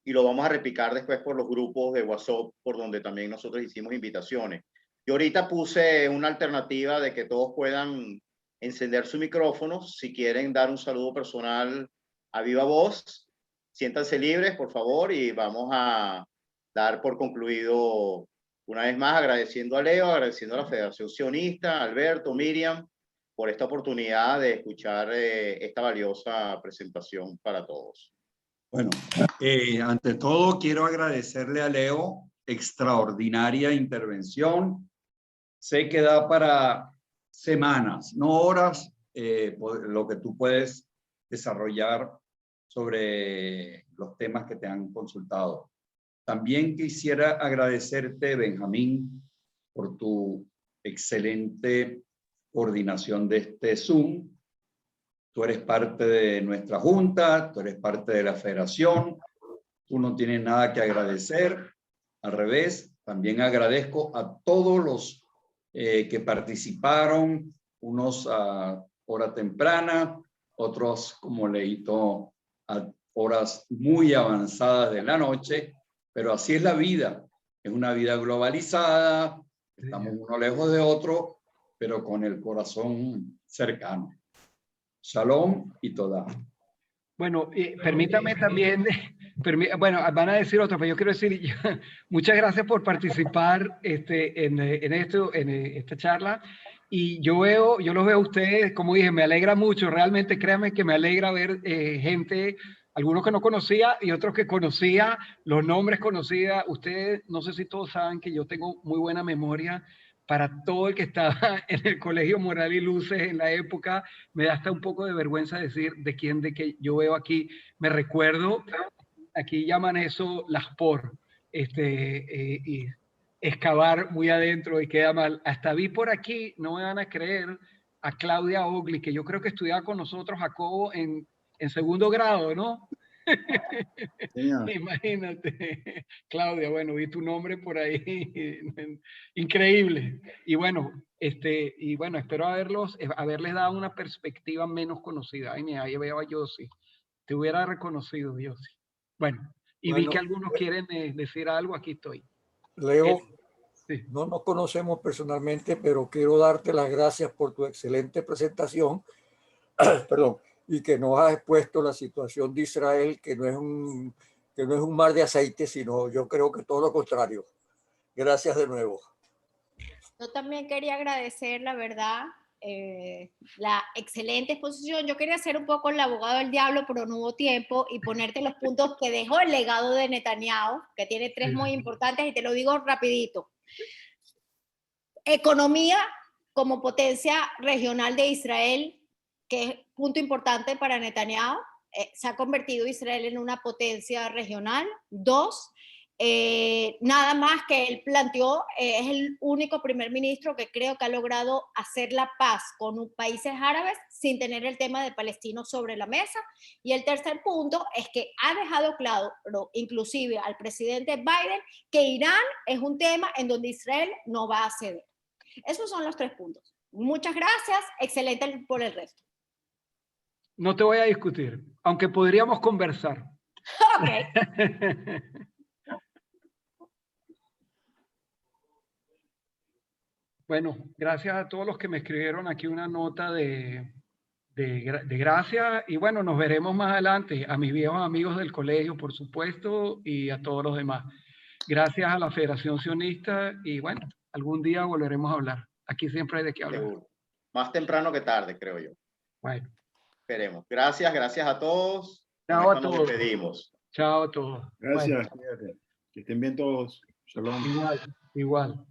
y lo vamos a replicar después por los grupos de WhatsApp por donde también nosotros hicimos invitaciones. Yo ahorita puse una alternativa de que todos puedan encender su micrófono. Si quieren dar un saludo personal a viva voz, siéntanse libres, por favor, y vamos a dar por concluido una vez más agradeciendo a Leo, agradeciendo a la Federación Sionista, Alberto, Miriam, por esta oportunidad de escuchar esta valiosa presentación para todos. Bueno, ante todo quiero agradecerle a Leo, extraordinaria intervención. Sé que da para semanas, no horas, lo que tú puedes desarrollar sobre los temas que te han consultado. También quisiera agradecerte, Benjamín, por tu excelente coordinación de este Zoom. Tú eres parte de nuestra junta, tú eres parte de la federación, tú no tienes nada que agradecer, al revés, también agradezco a todos los que participaron, unos a hora temprana, otros como leíto a horas muy avanzadas de la noche, pero así es la vida, es una vida globalizada, estamos uno lejos de otro, pero con el corazón cercano. Shalom y toda. Bueno, permítame también, bueno, van a decir otro, pero yo quiero decir, muchas gracias por participar en esta charla. Y yo los veo a ustedes, como dije, me alegra mucho, realmente créanme que me alegra ver gente, algunos que no conocía y otros que conocía, los nombres conocía. Ustedes, no sé si todos saben que yo tengo muy buena memoria para todo el que estaba en el Colegio Moral y Luces en la época. Me da hasta un poco de vergüenza decir de que yo veo aquí. Me recuerdo, aquí llaman eso las por, y excavar muy adentro y queda mal. Hasta vi por aquí, no me van a creer, a Claudia Ogli, que yo creo que estudiaba con nosotros, Jacobo, en segundo grado, ¿no? Imagínate, Claudia, bueno, vi tu nombre por ahí, increíble. Y bueno, espero haberles dado una perspectiva menos conocida. Ay, mira, ahí veo a Yossi, te hubiera reconocido, Yossi. Bueno, y vi que algunos quieren decir algo, aquí estoy. Leo, sí. No nos conocemos personalmente, pero quiero darte las gracias por tu excelente presentación. Perdón, y que nos has expuesto la situación de Israel, que no es un mar de aceite, sino yo creo que todo lo contrario. Gracias de nuevo. Yo también quería agradecer, la verdad, la excelente exposición. Yo quería ser un poco el abogado del diablo, pero no hubo tiempo, y ponerte los puntos que dejó el legado de Netanyahu, que tiene 3 muy importantes, y te lo digo rapidito. Economía como potencia regional de Israel, que es punto importante para Netanyahu. Se ha convertido Israel en una potencia regional. 2, nada más que él planteó, es el único primer ministro que creo que ha logrado hacer la paz con países árabes sin tener el tema de palestinos sobre la mesa. Y el tercer punto es que ha dejado claro, inclusive al presidente Biden, que Irán es un tema en donde Israel no va a ceder. Esos son los 3 puntos. Muchas gracias, excelente por el resto. No te voy a discutir, aunque podríamos conversar. Ok. Bueno, gracias a todos los que me escribieron aquí una nota de gracias y bueno, nos veremos más adelante. A mis viejos amigos del colegio, por supuesto, y a todos los demás. Gracias a la Federación Sionista y bueno, algún día volveremos a hablar. Aquí siempre hay de qué hablar. Seguro. Más temprano que tarde, creo yo. Bueno. Esperemos. Gracias a todos. Chao a Nos todos. despedimos. Chao a todos. Gracias. Bueno, Que estén bien todos. Shalom. igual.